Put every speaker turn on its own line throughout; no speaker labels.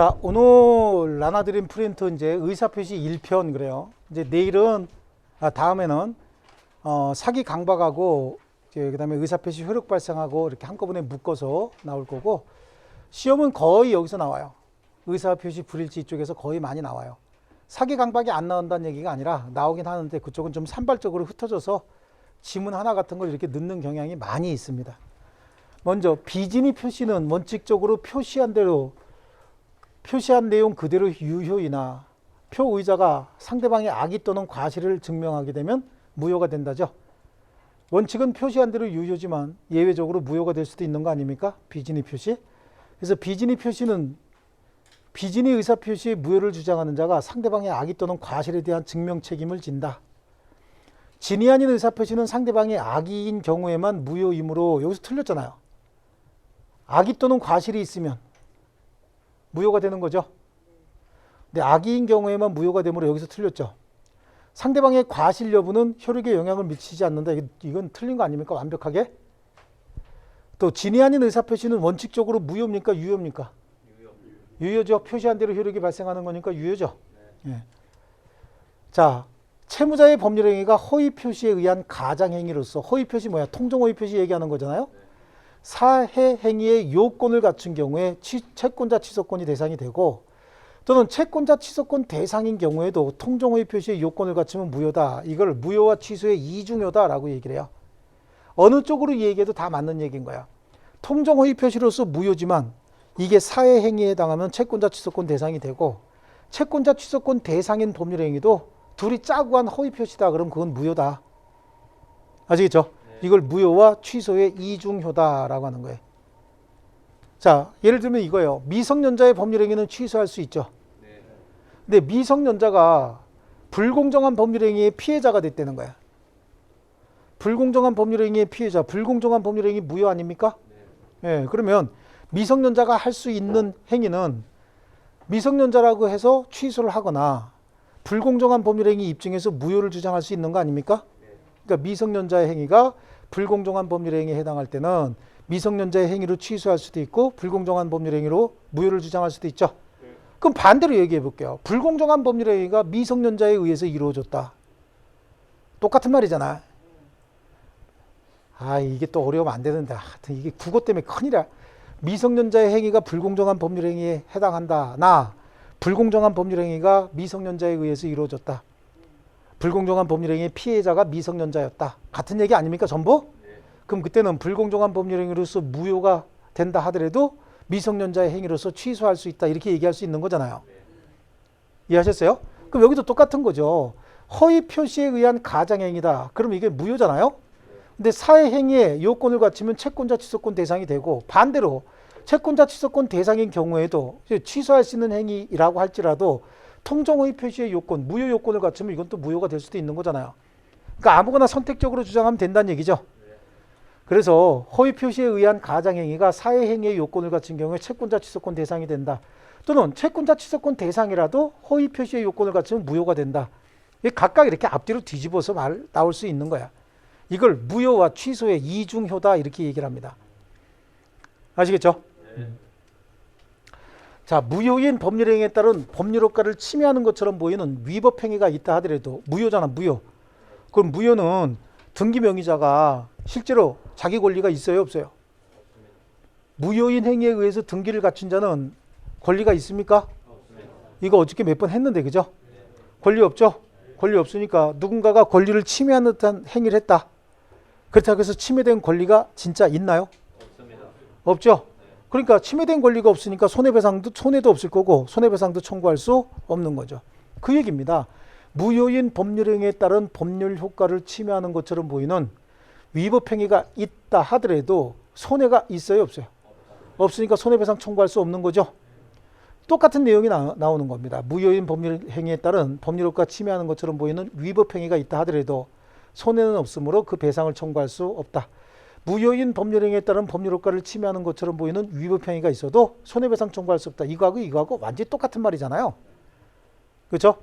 자, 오늘 나눠드린 프린트 이제 의사표시 1편 그래요. 이제 내일은, 다음에는, 사기 강박하고, 그 다음에 의사표시 효력 발생하고 이렇게 한꺼번에 묶어서 나올 거고, 시험은 거의 여기서 나와요. 의사표시 불일치 쪽에서 거의 많이 나와요. 사기 강박이 안 나온다는 얘기가 아니라 나오긴 하는데 그쪽은 좀 산발적으로 흩어져서 지문 하나 같은 걸 이렇게 넣는 경향이 많이 있습니다. 먼저 비진이 표시는 원칙적으로 표시한 내용 그대로 유효이나 표의자가 상대방의 악의 또는 과실을 증명하게 되면 무효가 된다죠. 원칙은 표시한 대로 유효지만 예외적으로 무효가 될 수도 있는 거 아닙니까? 비진이 표시. 그래서 비진이 표시는 비진이 의사표시의 무효를 주장하는 자가 상대방의 악의 또는 과실에 대한 증명 책임을 진다. 진이 아닌 의사표시는 상대방의 악의인 경우에만 무효이므로 여기서 틀렸잖아요. 악의 또는 과실이 있으면 무효가 되는 거죠. 근데 악의인 경우에만 무효가 되므로 여기서 틀렸죠. 상대방의 과실 여부는 효력에 영향을 미치지 않는다. 이건 틀린 거 아닙니까? 완벽하게. 또 진이 아닌 의사표시는 원칙적으로 무효입니까? 유효입니까? 유효죠. 표시한 대로 효력이 발생하는 거니까 유효죠. 네. 예. 자, 채무자의 법률행위가 허위표시에 의한 가장행위로서, 허위표시 뭐야? 통정허위표시 얘기하는 거잖아요. 사해행위의 요건을 갖춘 경우에 채권자 취소권이 대상이 되고, 또는 채권자 취소권 대상인 경우에도 통정허위표시의 요건을 갖추면 무효다. 이걸 무효와 취소의 이중효다라고 얘기를 해요. 어느 쪽으로 얘기해도 다 맞는 얘기인 거야. 통정허위표시로서 무효지만 이게 사해행위에 해당하면 채권자 취소권 대상이 되고, 채권자 취소권 대상인 법률행위도 둘이 짜고 한 허위표시다. 그럼 그건 무효다. 아시겠죠? 네. 이걸 무효와 취소의 이중효다라고 하는 거예요. 자, 예를 들면 이거예요. 미성년자의 법률행위는 취소할 수 있죠. 네. 근데 미성년자가 불공정한 법률행위의 피해자가 됐다는 거야. 불공정한 법률행위의 피해자, 불공정한 법률행위 무효 아닙니까? 네. 네, 그러면 미성년자가 할 수 있는 행위는 미성년자라고 해서 취소를 하거나 불공정한 법률행위 입증해서 무효를 주장할 수 있는 거 아닙니까? 그러니까 미성년자의 행위가 불공정한 법률행위에 해당할 때는 미성년자의 행위로 취소할 수도 있고 불공정한 법률행위로 무효를 주장할 수도 있죠. 그럼 반대로 얘기해 볼게요. 불공정한 법률행위가 미성년자에 의해서 이루어졌다. 똑같은 말이잖아. 이게 또 어려우면 안 되는데. 하여튼 이게 국어 때문에 큰일이야. 미성년자의 행위가 불공정한 법률행위에 해당한다. 불공정한 법률행위가 미성년자에 의해서 이루어졌다. 불공정한 법률행위의 피해자가 미성년자였다. 같은 얘기 아닙니까? 전부? 그럼 그때는 불공정한 법률행위로서 무효가 된다 하더라도 미성년자의 행위로서 취소할 수 있다. 이렇게 얘기할 수 있는 거잖아요. 이해하셨어요? 그럼 여기도 똑같은 거죠. 허위 표시에 의한 가장행위다. 그럼 이게 무효잖아요. 근데 사회행위의 요건을 갖추면 채권자 취소권 대상이 되고, 반대로 채권자 취소권 대상인 경우에도 취소할 수 있는 행위라고 할지라도 통정허위 표시의 요건, 무효 요건을 갖추면 이건 또 무효가 될 수도 있는 거잖아요. 그러니까 아무거나 선택적으로 주장하면 된다는 얘기죠. 그래서 허위 표시에 의한 가장행위가 사회행위의 요건을 갖춘 경우에 채권자 취소권 대상이 된다. 또는 채권자 취소권 대상이라도 허위 표시의 요건을 갖추면 무효가 된다. 각각 이렇게 앞뒤로 뒤집어서 나올 수 있는 거야. 이걸 무효와 취소의 이중효다 이렇게 얘기를 합니다. 아시겠죠? 자, 무효인 법률행위에 따른 법률효과를 침해하는 것처럼 보이는 위법행위가 있다 하더라도 무효잖아, 무효. 그럼 무효는 등기명의자가 실제로 자기 권리가 있어요, 없어요? 무효인 행위에 의해서 등기를 갖춘 자는 권리가 있습니까? 이거 어저께 몇 번 했는데, 그죠? 권리 없죠? 권리 없으니까 누군가가 권리를 침해하는 듯한 행위를 했다. 그렇다고 해서 침해된 권리가 진짜 있나요? 없습니다. 없죠? 그러니까 침해된 권리가 없으니까 손해도 없을 거고 손해배상도 청구할 수 없는 거죠. 그 얘기입니다. 무효인 법률행위에 따른 법률 효과를 침해하는 것처럼 보이는 위법행위가 있다 하더라도 손해가 있어요, 없어요? 없으니까 손해배상 청구할 수 없는 거죠. 똑같은 내용이 나오는 겁니다. 무효인 법률행위에 따른 법률효과 침해하는 것처럼 보이는 위법행위가 있다 하더라도 손해는 없으므로 그 배상을 청구할 수 없다. 무효인 법률행위에 따른 법률효과를 침해하는 것처럼 보이는 위법행위가 있어도 손해배상 청구할 수 없다. 이거하고 완전히 똑같은 말이잖아요. 그렇죠?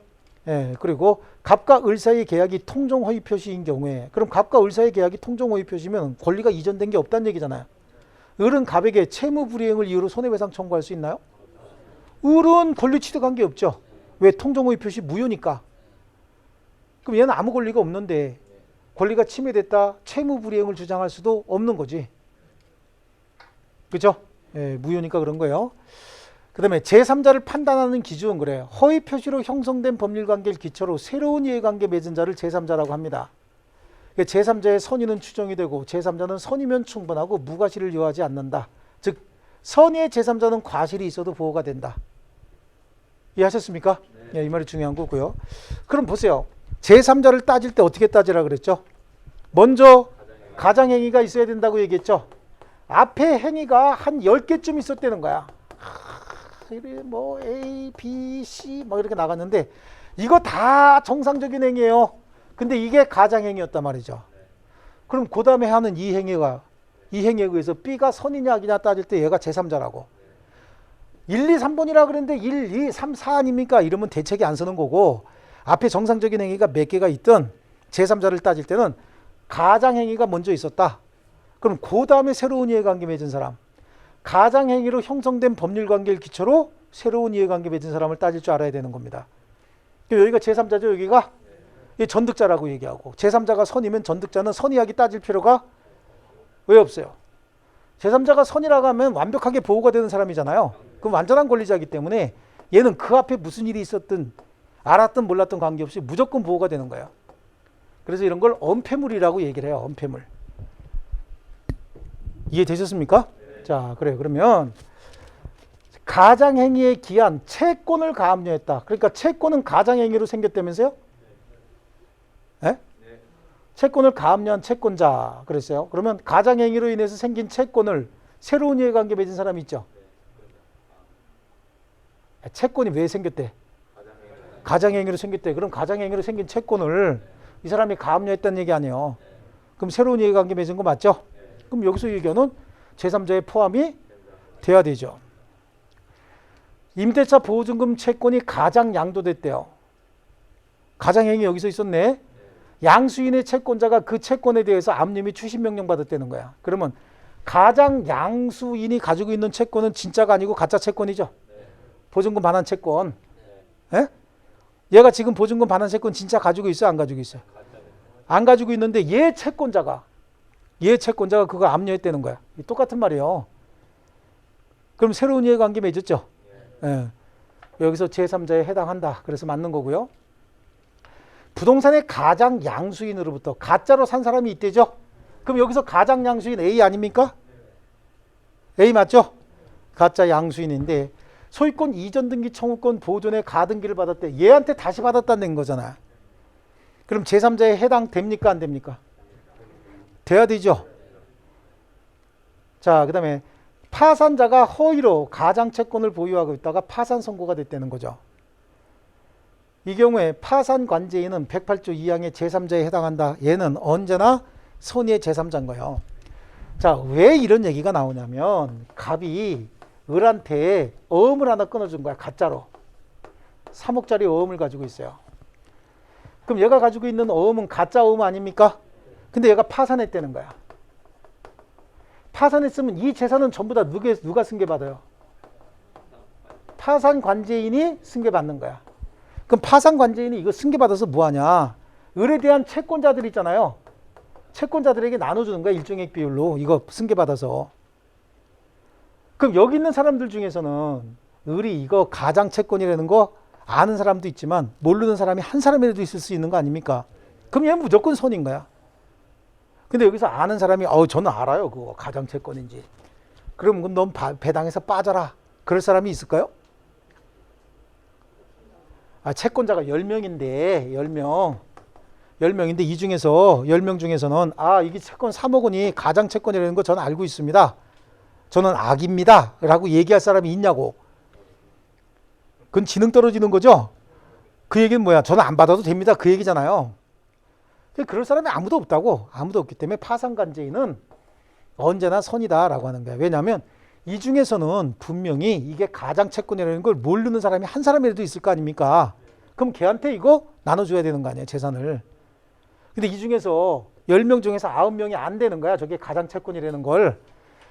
예, 그리고 갑과 을 사이의 계약이 통정허위 표시인 경우에, 그럼 갑과 을 사이의 계약이 통정허위 표시면 권리가 이전된 게 없다는 얘기잖아요. 을은 갑에게 채무불이행을 이유로 손해배상 청구할 수 있나요? 을은 권리 취득 관계 없죠. 왜? 통정호의 표시 무효니까. 그럼 얘는 아무 권리가 없는데 권리가 침해됐다, 채무 불이행을 주장할 수도 없는 거지. 그죠? 예, 무효니까 그런 거예요. 그 다음에 제3자를 판단하는 기준은 그래요. 허위 표시로 형성된 법률관계를 기초로 새로운 이해관계 맺은 자를 제3자라고 합니다. 제3자의 선의는 추정이 되고 제3자는 선의면 충분하고 무과실을 요하지 않는다. 즉 선의의 제3자는 과실이 있어도 보호가 된다. 이해하셨습니까? 네. 예, 이 말이 중요한 거고요. 그럼 보세요. 제3자를 따질 때 어떻게 따지라 그랬죠? 먼저 가장행위가 있어야 된다고 얘기했죠. 앞에 행위가 한 10개쯤 있었다는 거야. 뭐 A, B, C 뭐 이렇게 나갔는데 이거 다 정상적인 행위예요. 근데 이게 가장행위였단 말이죠. 그럼 그 다음에 하는 이 행위에 의해서 B가 선이냐 악이냐 따질 때 얘가 제3자라고. 1, 2, 3번이라 그랬는데 1, 2, 3, 4 아닙니까? 이러면 대책이 안 서는 거고 앞에 정상적인 행위가 몇 개가 있든 제3자를 따질 때는 가장행위가 먼저 있었다. 그럼 그 다음에 새로운 이해관계 맺은 사람, 가장행위로 형성된 법률관계를 기초로 새로운 이해관계 맺은 사람을 따질 줄 알아야 되는 겁니다. 여기가 제3자죠. 여기가 전득자라고 얘기하고 제3자가 선이면 전득자는 선의하기 따질 필요가 왜 없어요? 제3자가 선이라고 하면 완벽하게 보호가 되는 사람이잖아요. 그럼 완전한 권리자이기 때문에 얘는 그 앞에 무슨 일이 있었든 알았든 몰랐든 관계없이 무조건 보호가 되는 거예요. 그래서 이런 걸 언폐물이라고 얘기를 해요. 언폐물. 이해되셨습니까? 네. 자, 그래요. 그러면 가장행위에 기한 채권을 가압류했다. 그러니까 채권은 가장행위로 생겼다면서요? 네? 네? 채권을 가압류한 채권자 그랬어요. 그러면 가장행위로 인해서 생긴 채권을 새로운 이해관계 맺은 사람이 있죠? 채권이 왜 생겼대? 가장행위로 생겼대. 그럼 가장행위로 생긴 채권을 이 사람이 가압류했다는 얘기 아니에요. 그럼 새로운 이해관계 맺은 거 맞죠? 그럼 여기서 얘기하는 제3자의 포함이 돼야 되죠. 임대차 보증금 채권이 가장 양도됐대요. 가장행위 여기서 있었네. 양수인의 채권자가 그 채권에 대해서 압류 및 추심명령 받았다는 거야. 그러면 가장 양수인이 가지고 있는 채권은 진짜가 아니고 가짜 채권이죠. 보증금 반환 채권. 예? 얘가 지금 보증금 반환 채권 진짜 가지고 있어요? 안 가지고 있어요? 안 가지고 있는데 얘 채권자가 그거 압류했다는 거야. 똑같은 말이에요. 그럼 새로운 이해관계 맺었죠? 예. 여기서 제3자에 해당한다. 그래서 맞는 거고요. 부동산의 가장 양수인으로부터 가짜로 산 사람이 있대죠? 그럼 여기서 가장 양수인 A 아닙니까? A 맞죠? 가짜 양수인인데 소유권 이전 등기 청구권 보존의 가등기를 받았대. 얘한테 다시 받았다는 거잖아. 그럼 제3자에 해당됩니까? 안 됩니까? 돼야 되죠. 자, 그 다음에 파산자가 허위로 가장채권을 보유하고 있다가 파산 선고가 됐다는 거죠. 이 경우에 파산관제인은 108조 2항의 제3자에 해당한다. 얘는 언제나 선의의 제3자인 거예요. 자, 왜 이런 얘기가 나오냐면 갑이 을한테 어음을 하나 끊어준 거야. 가짜로. 3억짜리 어음을 가지고 있어요. 그럼 얘가 가지고 있는 어음은 가짜 어음 아닙니까? 근데 얘가 파산했다는 거야. 파산했으면 이 재산은 전부 다 누가 승계받아요? 파산관제인이 승계받는 거야. 그럼 파산관제인이 이거 승계받아서 뭐하냐? 을에 대한 채권자들 있잖아요. 채권자들에게 나눠주는 거야. 일정액 비율로. 이거 승계받아서. 그럼 여기 있는 사람들 중에서는 을이 이거 가장채권이라는 거 아는 사람도 있지만 모르는 사람이 한 사람이라도 있을 수 있는 거 아닙니까? 그럼 얘는 무조건 선인 거야. 근데 여기서 아는 사람이 저는 알아요. 그거 가장채권인지. 그럼 넌 배당에서 빠져라. 그럴 사람이 있을까요? 채권자가 10명인데 10명인데 이 중에서 10명 중에서는 이게 채권 3억 원이 가장채권이라는 거 저는 알고 있습니다. 저는 악입니다. 라고 얘기할 사람이 있냐고. 그건 지능 떨어지는 거죠. 그 얘기는 뭐야? 저는 안 받아도 됩니다. 그 얘기잖아요. 그럴 사람이 아무도 없다고. 아무도 없기 때문에 파산관제인은 언제나 선이다라고 하는 거야. 왜냐하면 이 중에서는 분명히 이게 가장채권이라는 걸 모르는 사람이 한 사람이라도 있을 거 아닙니까? 그럼 걔한테 이거 나눠줘야 되는 거 아니에요, 재산을. 근데 이 중에서 10명 중에서 9명이 안 되는 거야, 저게 가장채권이라는 걸.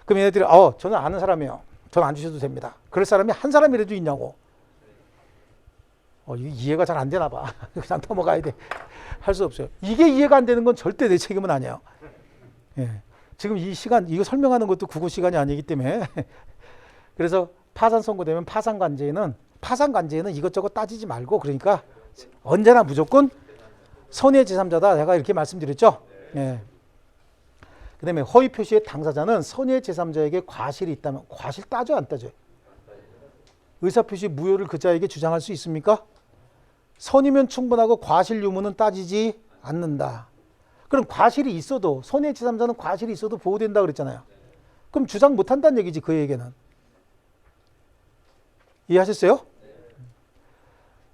그럼 얘네들이 저는 아는 사람이에요. 돈 안 주셔도 됩니다. 그럴 사람이 한 사람이라도 있냐고. 이게 이해가 잘 안 되나 봐. 그냥 넘어가야 돼. 할 수 없어요. 이게 이해가 안 되는 건 절대 내 책임은 아니에요. 예. 지금 이 시간, 이거 설명하는 것도 국어 시간이 아니기 때문에. 그래서 파산 선고되면 파산관제에는 이것저것 따지지 말고, 그러니까 언제나 무조건 선의의 제3자다. 내가 이렇게 말씀드렸죠. 예. 그 다음에 허위 표시의 당사자는 선의의 제3자에게 과실이 있다면, 과실 따져 안 따져요? 의사표시 무효를 그 자에게 주장할 수 있습니까? 선이면 충분하고 과실 유무는 따지지 않는다. 그럼 과실이 있어도, 선의의 제3자는 과실이 있어도 보호된다 그랬잖아요. 그럼 주장 못한다는 얘기지, 그에게는. 이해하셨어요?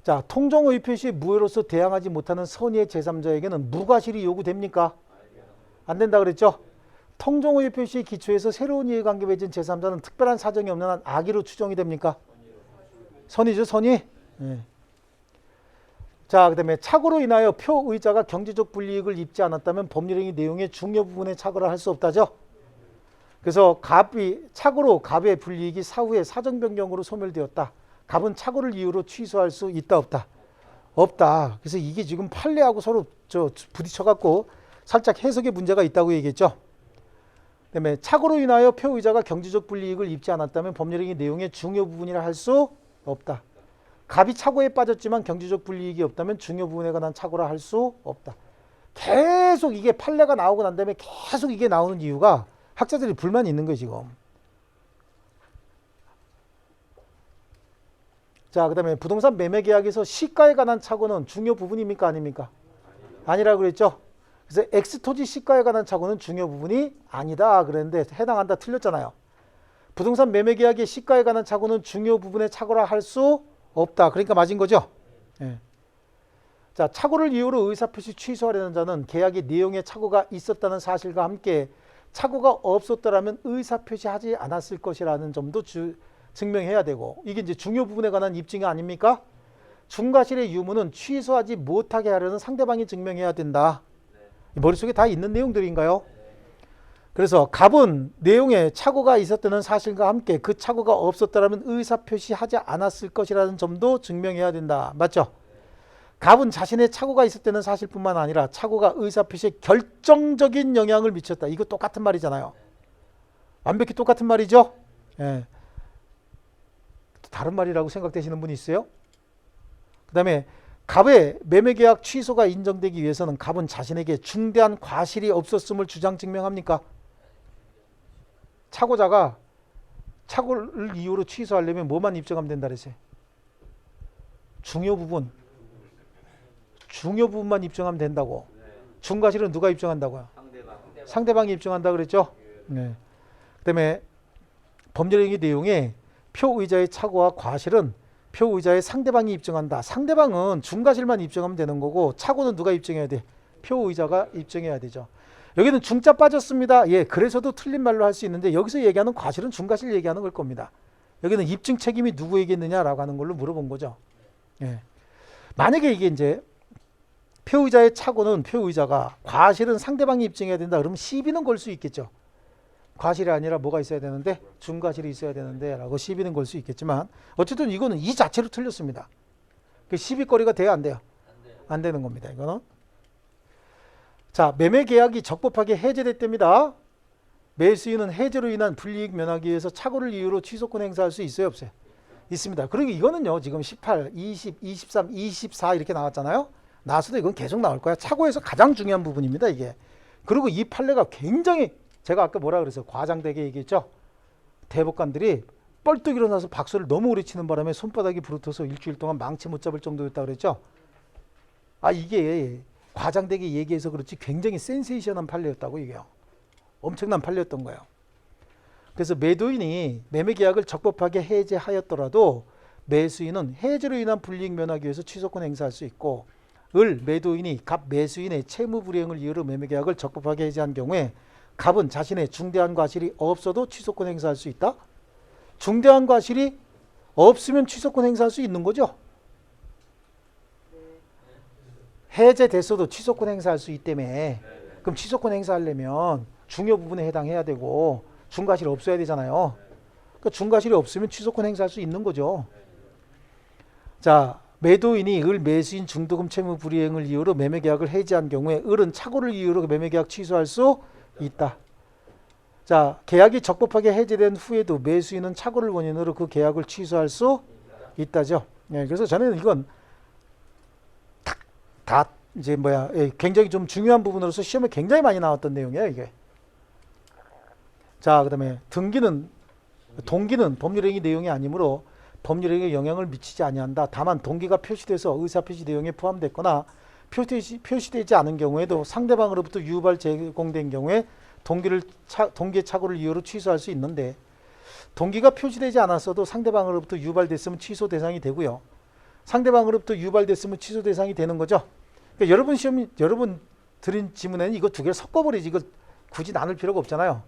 자, 통정 허위 표시 무효로서 대항하지 못하는 선의의 제3자에게는 무과실이 요구됩니까? 안 된다 그랬죠? 통정 허위 표시 기초에서 새로운 이해관계 맺은 제3자는 특별한 사정이 없는 한 악의로 추정이 됩니까? 선의죠, 선의. 예. 자, 그 다음에 착오로 인하여 표의자가 경제적 불이익을 입지 않았다면 법률행위 내용의 중요 부분에 착오를 할 수 없다죠. 그래서 착오로 갑의 불이익이 사후에 사정 변경으로 소멸되었다. 갑은 착오를 이유로 취소할 수 있다, 없다? 없다. 그래서 이게 지금 판례하고 서로 부딪혀갖고 살짝 해석에 문제가 있다고 얘기했죠. 그다음에 착오로 인하여 표의자가 경제적 불이익을 입지 않았다면 법률행위 내용의 중요 부분이라 할 수 없다. 갑이 착오에 빠졌지만 경제적 불이익이 없다면 중요 부분에 관한 착오라 할 수 없다. 계속 이게 판례가 나오고 난 다음에 계속 이게 나오는 이유가 학자들이 불만이 있는 거예요, 지금. 자, 그 다음에 부동산 매매 계약에서 시가에 관한 착오는 중요 부분입니까? 아닙니까? 아니라고 그랬죠? 그래서 X토지 시가에 관한 착오는 중요 부분이 아니다 그랬는데 해당한다 틀렸잖아요. 부동산 매매 계약의 시가에 관한 착오는 중요 부분의 착오라 할 수 없다. 그러니까 맞은 거죠? 예. 자, 착오를 이유로 의사표시 취소하려는 자는 계약의 내용에 착오가 있었다는 사실과 함께 착오가 없었더라면 의사표시하지 않았을 것이라는 점도 증명해야 되고, 이게 이제 중요 부분에 관한 입증이 아닙니까? 중과실의 유무는 취소하지 못하게 하려는 상대방이 증명해야 된다. 머릿속에 다 있는 내용들인가요? 그래서 갑은 내용에 착오가 있었다는 사실과 함께 그 착오가 없었더라면 의사표시하지 않았을 것이라는 점도 증명해야 된다. 맞죠? 갑은 자신의 착오가 있었다는 사실뿐만 아니라 착오가 의사표시에 결정적인 영향을 미쳤다. 이거 똑같은 말이잖아요. 완벽히 똑같은 말이죠? 예. 다른 말이라고 생각되시는 분이 있어요? 그 다음에 갑의 매매계약 취소가 인정되기 위해서는 갑은 자신에게 중대한 과실이 없었음을 주장 증명합니까? 착오자가 착오를 이유로 취소하려면 뭐만 입증하면 된다 그랬어요? 중요 부분만 입증하면 된다고. 중과실은 누가 입증한다고요? 상대방이 입증한다 그랬죠? 네. 그 다음에 법률행위 내용에 표의자의 착오와 과실은 표의자의 상대방이 입증한다. 상대방은 중과실만 입증하면 되는 거고 착오는 누가 입증해야 돼? 표의자가 입증해야 되죠. 여기는 중자 빠졌습니다. 예, 그래서도 틀린 말로 할 수 있는데 여기서 얘기하는 과실은 중과실 얘기하는 걸 겁니다. 여기는 입증 책임이 누구에게 있느냐라고 하는 걸로 물어본 거죠. 예. 만약에 이게 이제 표의자의 착오는 표의자가, 과실은 상대방이 입증해야 된다. 그러면 시비는 걸 수 있겠죠. 과실이 아니라 뭐가 있어야 되는데? 중과실이 있어야 되는데 라고 시비는 걸 수 있겠지만 어쨌든 이거는 이 자체로 틀렸습니다. 그 시비거리가 돼야 안 돼요? 안 되는 겁니다. 이거는. 자, 매매 계약이 적법하게 해제됐답니다. 매수인은 해제로 인한 불이익 면하기 위해서 착오를 이유로 취소권 행사할 수 있어요, 없어요? 있습니다. 그리고 이거는요, 지금 18, 20, 23, 24 이렇게 나왔잖아요. 나와서도 이건 계속 나올 거야. 착오에서 가장 중요한 부분입니다, 이게. 그리고 이 판례가 굉장히, 제가 아까 뭐라 그랬어요? 과장되게 얘기했죠? 대법관들이 뻘떡 일어나서 박수를 너무 오래 치는 바람에 손바닥이 부르터서 일주일 동안 망치 못 잡을 정도였다 그랬죠? 아, 이게 과장되게 얘기해서 그렇지 굉장히 센세이션한 판례였다고, 이게요. 엄청난 판례였던 거예요. 그래서 매도인이 매매계약을 적법하게 해제하였더라도 매수인은 해제로 인한 불이익 면하기 위해서 취소권 행사할 수 있고, 매도인이 갑 매수인의 채무불이행을 이유로 매매계약을 적법하게 해제한 경우에 갑은 자신의 중대한 과실이 없어도 취소권 행사할 수 있다? 중대한 과실이 없으면 취소권 행사할 수 있는 거죠? 해제됐어도 취소권 행사할 수 있다며. 그럼 취소권 행사하려면 중요 부분에 해당해야 되고 중과실 없어야 되잖아요. 그러니까 중과실이 없으면 취소권 행사할 수 있는 거죠. 자, 매도인이 을 매수인 중도금 채무 불이행을 이유로 매매계약을 해지한 경우에 을은 착오를 이유로 매매계약 취소할 수 있다. 자, 계약이 적법하게 해지된 후에도 매수인은 착오를 원인으로 그 계약을 취소할 수 있다죠. 예, 그래서 저는 이건 다 이제 굉장히 좀 중요한 부분으로서 시험에 굉장히 많이 나왔던 내용이에요, 이게. 자, 그다음에 동기는 법률행위 내용이 아니므로 법률행위에 영향을 미치지 아니한다. 다만 동기가 표시돼서 의사표시 내용에 포함됐거나 표시되지 않은 경우에도 상대방으로부터 유발 제공된 경우에 동기의 착오를 이유로 취소할 수 있는데, 동기가 표시되지 않았어도 상대방으로부터 유발됐으면 취소 대상이 되고요. 상대방으로부터 유발됐으면 취소 대상이 되는 거죠. 그러니까 여러분 드린 지문에는 이거 두 개를 섞어버리지, 이거 굳이 나눌 필요가 없잖아요.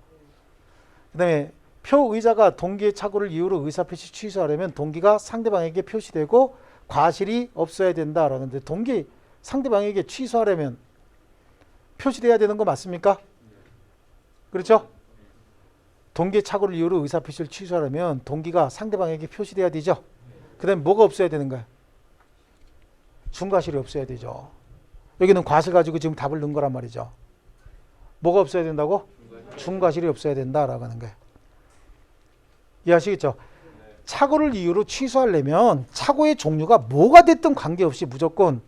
그 다음에 표의자가 동기의 착오를 이유로 의사표시 취소하려면 동기가 상대방에게 표시되고 과실이 없어야 된다라는데, 동기 상대방에게 취소하려면 표시돼야 되는 거 맞습니까? 그렇죠? 동기의 착오를 이유로 의사표시를 취소하려면 동기가 상대방에게 표시돼야 되죠. 그 다음에 뭐가 없어야 되는 거야? 중과실이 없어야 되죠. 여기는 과실 가지고 지금 답을 넣은 거란 말이죠. 뭐가 없어야 된다고? 중과실이 없어야 된다라고 하는 거예요. 이해하시겠죠? 착오를 이유로 취소하려면 착오의 종류가 뭐가 됐든 관계없이 무조건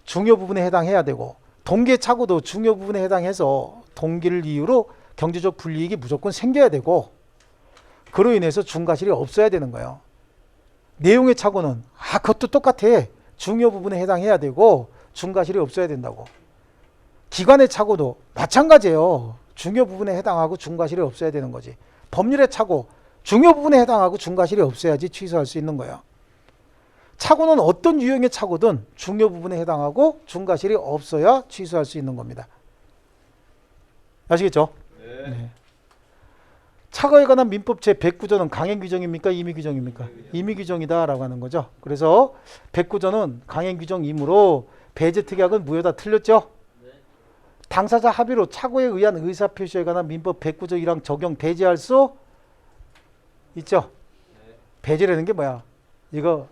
중요 부분에 해당해야 되고, 동기의 착오도 중요 부분에 해당해서 동기를 이유로 경제적 불이익이 무조건 생겨야 되고, 그로 인해서 중과실이 없어야 되는 거예요. 내용의 착오는 그것도 똑같아. 중요 부분에 해당해야 되고 중과실이 없어야 된다고. 기관의 착오도 마찬가지예요. 중요 부분에 해당하고 중과실이 없어야 되는 거지. 법률의 착오, 중요 부분에 해당하고 중과실이 없어야지 취소할 수 있는 거예요. 착오는 어떤 유형의 착오든 중요 부분에 해당하고 중과실이 없어야 취소할 수 있는 겁니다. 아시겠죠? 네. 착오에 관한 민법 제109조는 강행 규정입니까? 임의 규정입니까? 임의 규정이다라고 하는 거죠. 그래서 109조는 강행 규정이므로 배제 특약은 무효다. 틀렸죠? 당사자 합의로 착오에 의한 의사표시에 관한 민법 109조 1항 적용 배제할 수 있죠? 배제라는 게 뭐야? 이거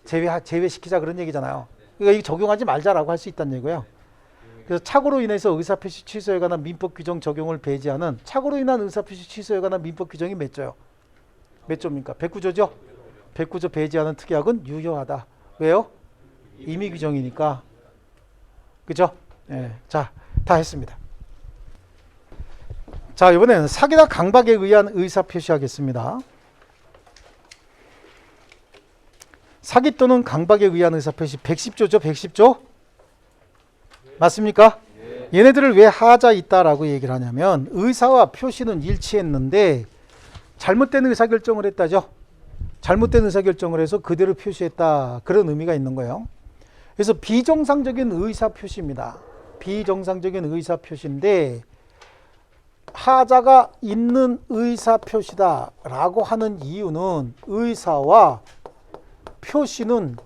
제외시키자 그런 얘기잖아요. 그러니까 이거 적용하지 말자라고 할 수 있다는 얘기고요. 그래서 착오로 인해서 의사표시 취소에 관한 민법 규정 적용을 배제하는, 착오로 인한 의사표시 취소에 관한 민법 규정이 몇 조요? 몇 조입니까? 109조죠? 109조 배제하는 특약은 유효하다. 왜요? 임의 규정이니까. 그죠? 네. 자, 다 했습니다. 자, 이번에는 사기나 강박에 의한 의사표시 하겠습니다. 사기 또는 강박에 의한 의사표시 110조죠? 110조? 맞습니까? 얘네들을 왜 하자 있다라고 얘기를 하냐면, 의사와 표시는 일치했는데 잘못된 의사결정을 했다죠. 잘못된 의사결정을 해서 그대로 표시했다, 그런 의미가 있는 거예요. 그래서 비정상적인 의사표시입니다. 비정상적인 의사표시인데 하자가 있는 의사표시다라고 하는 이유는 의사와 표시는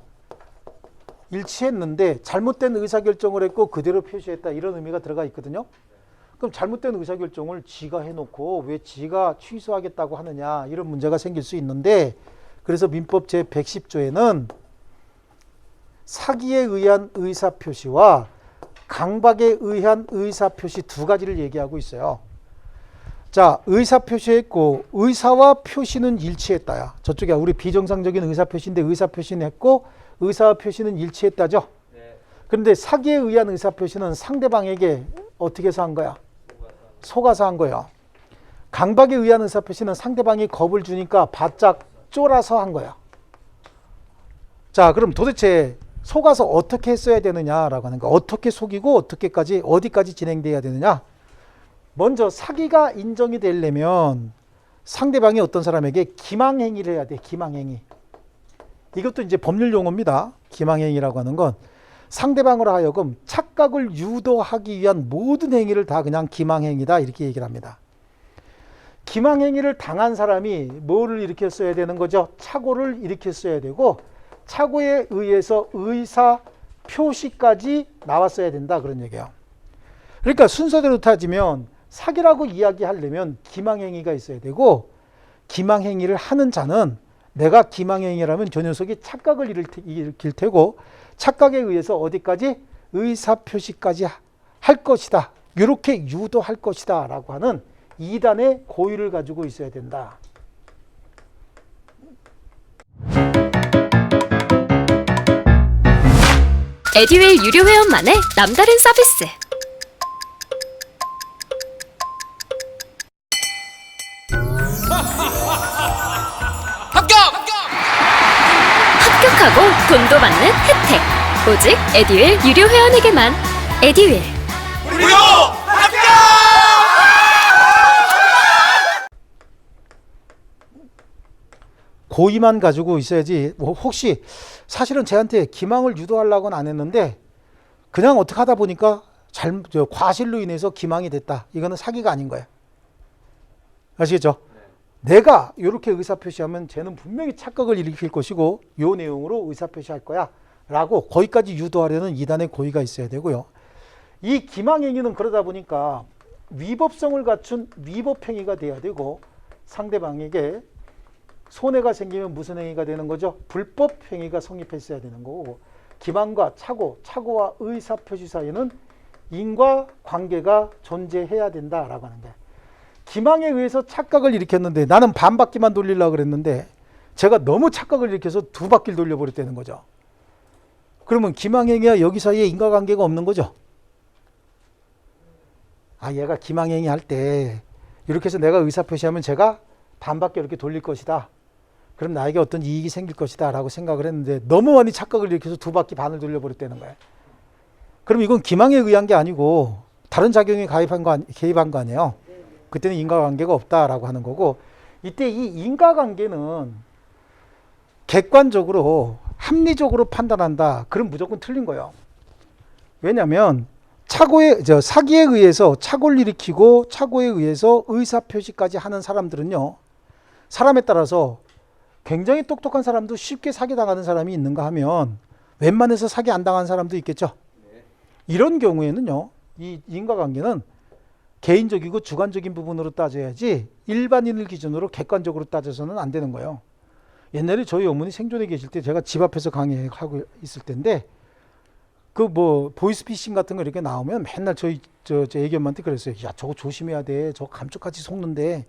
일치했는데 잘못된 의사결정을 했고 그대로 표시했다, 이런 의미가 들어가 있거든요. 그럼 잘못된 의사결정을 지가 해놓고 왜 지가 취소하겠다고 하느냐, 이런 문제가 생길 수 있는데, 그래서 민법 제110조에는 사기에 의한 의사표시와 강박에 의한 의사표시 두 가지를 얘기하고 있어요. 자, 의사표시했고 의사와 표시는 일치했다야. 저쪽에 우리 비정상적인 의사표시인데 의사표시는 했고 의사와 표시는 일치했다죠. 네. 그런데 사기에 의한 의사표시는 상대방에게 어떻게 해서 한 거야? 속아서 한 거예요. 강박에 의한 의사표시는 상대방이 겁을 주니까 바짝 쫄아서 한 거야. 자, 그럼 도대체 속아서 어떻게 했어야 되느냐라고 하는 거. 어떻게 속이고 어디까지 진행돼야 되느냐. 먼저 사기가 인정이 되려면 상대방이 어떤 사람에게 기망행위를 해야 돼. 기망행위. 이것도 이제 법률 용어입니다. 기망행위라고 하는 건 상대방으로 하여금 착각을 유도하기 위한 모든 행위를 다 그냥 기망행위다, 이렇게 얘기를 합니다. 기망행위를 당한 사람이 뭐를 일으켰어야 되는 거죠? 착오를 일으켰어야 되고, 착오에 의해서 의사 표시까지 나왔어야 된다, 그런 얘기예요. 그러니까 순서대로 따지면 사기라고 이야기하려면 기망행위가 있어야 되고, 기망행위를 하는 자는 내가 기망행위라면 저 녀석이 착각을 일으킬 테고 착각에 의해서 어디까지? 의사표시까지 할 것이다. 이렇게 유도할 것이다 라고 하는 이단의 고의를 가지고 있어야 된다.
에듀윌 유료 회원만의 남다른 서비스. 합격하고 돈도 받는 혜택. 오직 에듀윌 유료 회원에게만. 에듀윌
무료 합격!
고의만 가지고 있어야지. 혹시 사실은 쟤한테 기망을 유도하려고는 안 했는데 그냥 어떻게 하다 보니까 과실로 인해서 기망이 됐다. 이거는 사기가 아닌 거예요. 아시겠죠? 내가 이렇게 의사표시하면 쟤는 분명히 착각을 일으킬 것이고 요 내용으로 의사표시할 거야 라고 거기까지 유도하려는 이단의 고의가 있어야 되고요. 이 기망행위는 그러다 보니까 위법성을 갖춘 위법행위가 돼야 되고 상대방에게 손해가 생기면 무슨 행위가 되는 거죠? 불법행위가 성립했어야 되는 거고 기망과 착오와 의사표시 사이에는 인과관계가 존재해야 된다라고 하는 거예요. 기망에 의해서 착각을 일으켰는데 나는 반 바퀴만 돌리려고 그랬는데 제가 너무 착각을 일으켜서 두 바퀴를 돌려버렸다는 거죠. 그러면 기망행위와 여기 사이에 인과관계가 없는 거죠. 아, 얘가 기망행위 할 때 이렇게 해서 내가 의사표시하면 제가 반 바퀴 이렇게 돌릴 것이다. 그럼 나에게 어떤 이익이 생길 것이다 라고 생각을 했는데 너무 많이 착각을 일으켜서 두 바퀴 반을 돌려버렸다는 거예요. 그럼 이건 기망에 의한 게 아니고 다른 작용에 개입한 거 아니에요. 그때는 인과관계가 없다라고 하는 거고 이때 이 인과관계는 객관적으로 합리적으로 판단한다. 그럼 무조건 틀린 거예요. 왜냐하면 사기에 의해서 착오를 일으키고 착오에 의해서 의사표시까지 하는 사람들은요. 사람에 따라서 굉장히 똑똑한 사람도 쉽게 사기당하는 사람이 있는가 하면 웬만해서 사기 안 당한 사람도 있겠죠. 이런 경우에는요. 이 인과관계는 개인적이고 주관적인 부분으로 따져야지 일반인을 기준으로 객관적으로 따져서는 안 되는 거예요. 옛날에 저희 어머니 생존에 계실 때 제가 집 앞에서 강의하고 있을 때인데 그 보이스피싱 같은 거 이렇게 나오면 맨날 저 애기 엄마한테 그랬어요. 야, 저거 조심해야 돼. 저거 감쪽같이 속는데.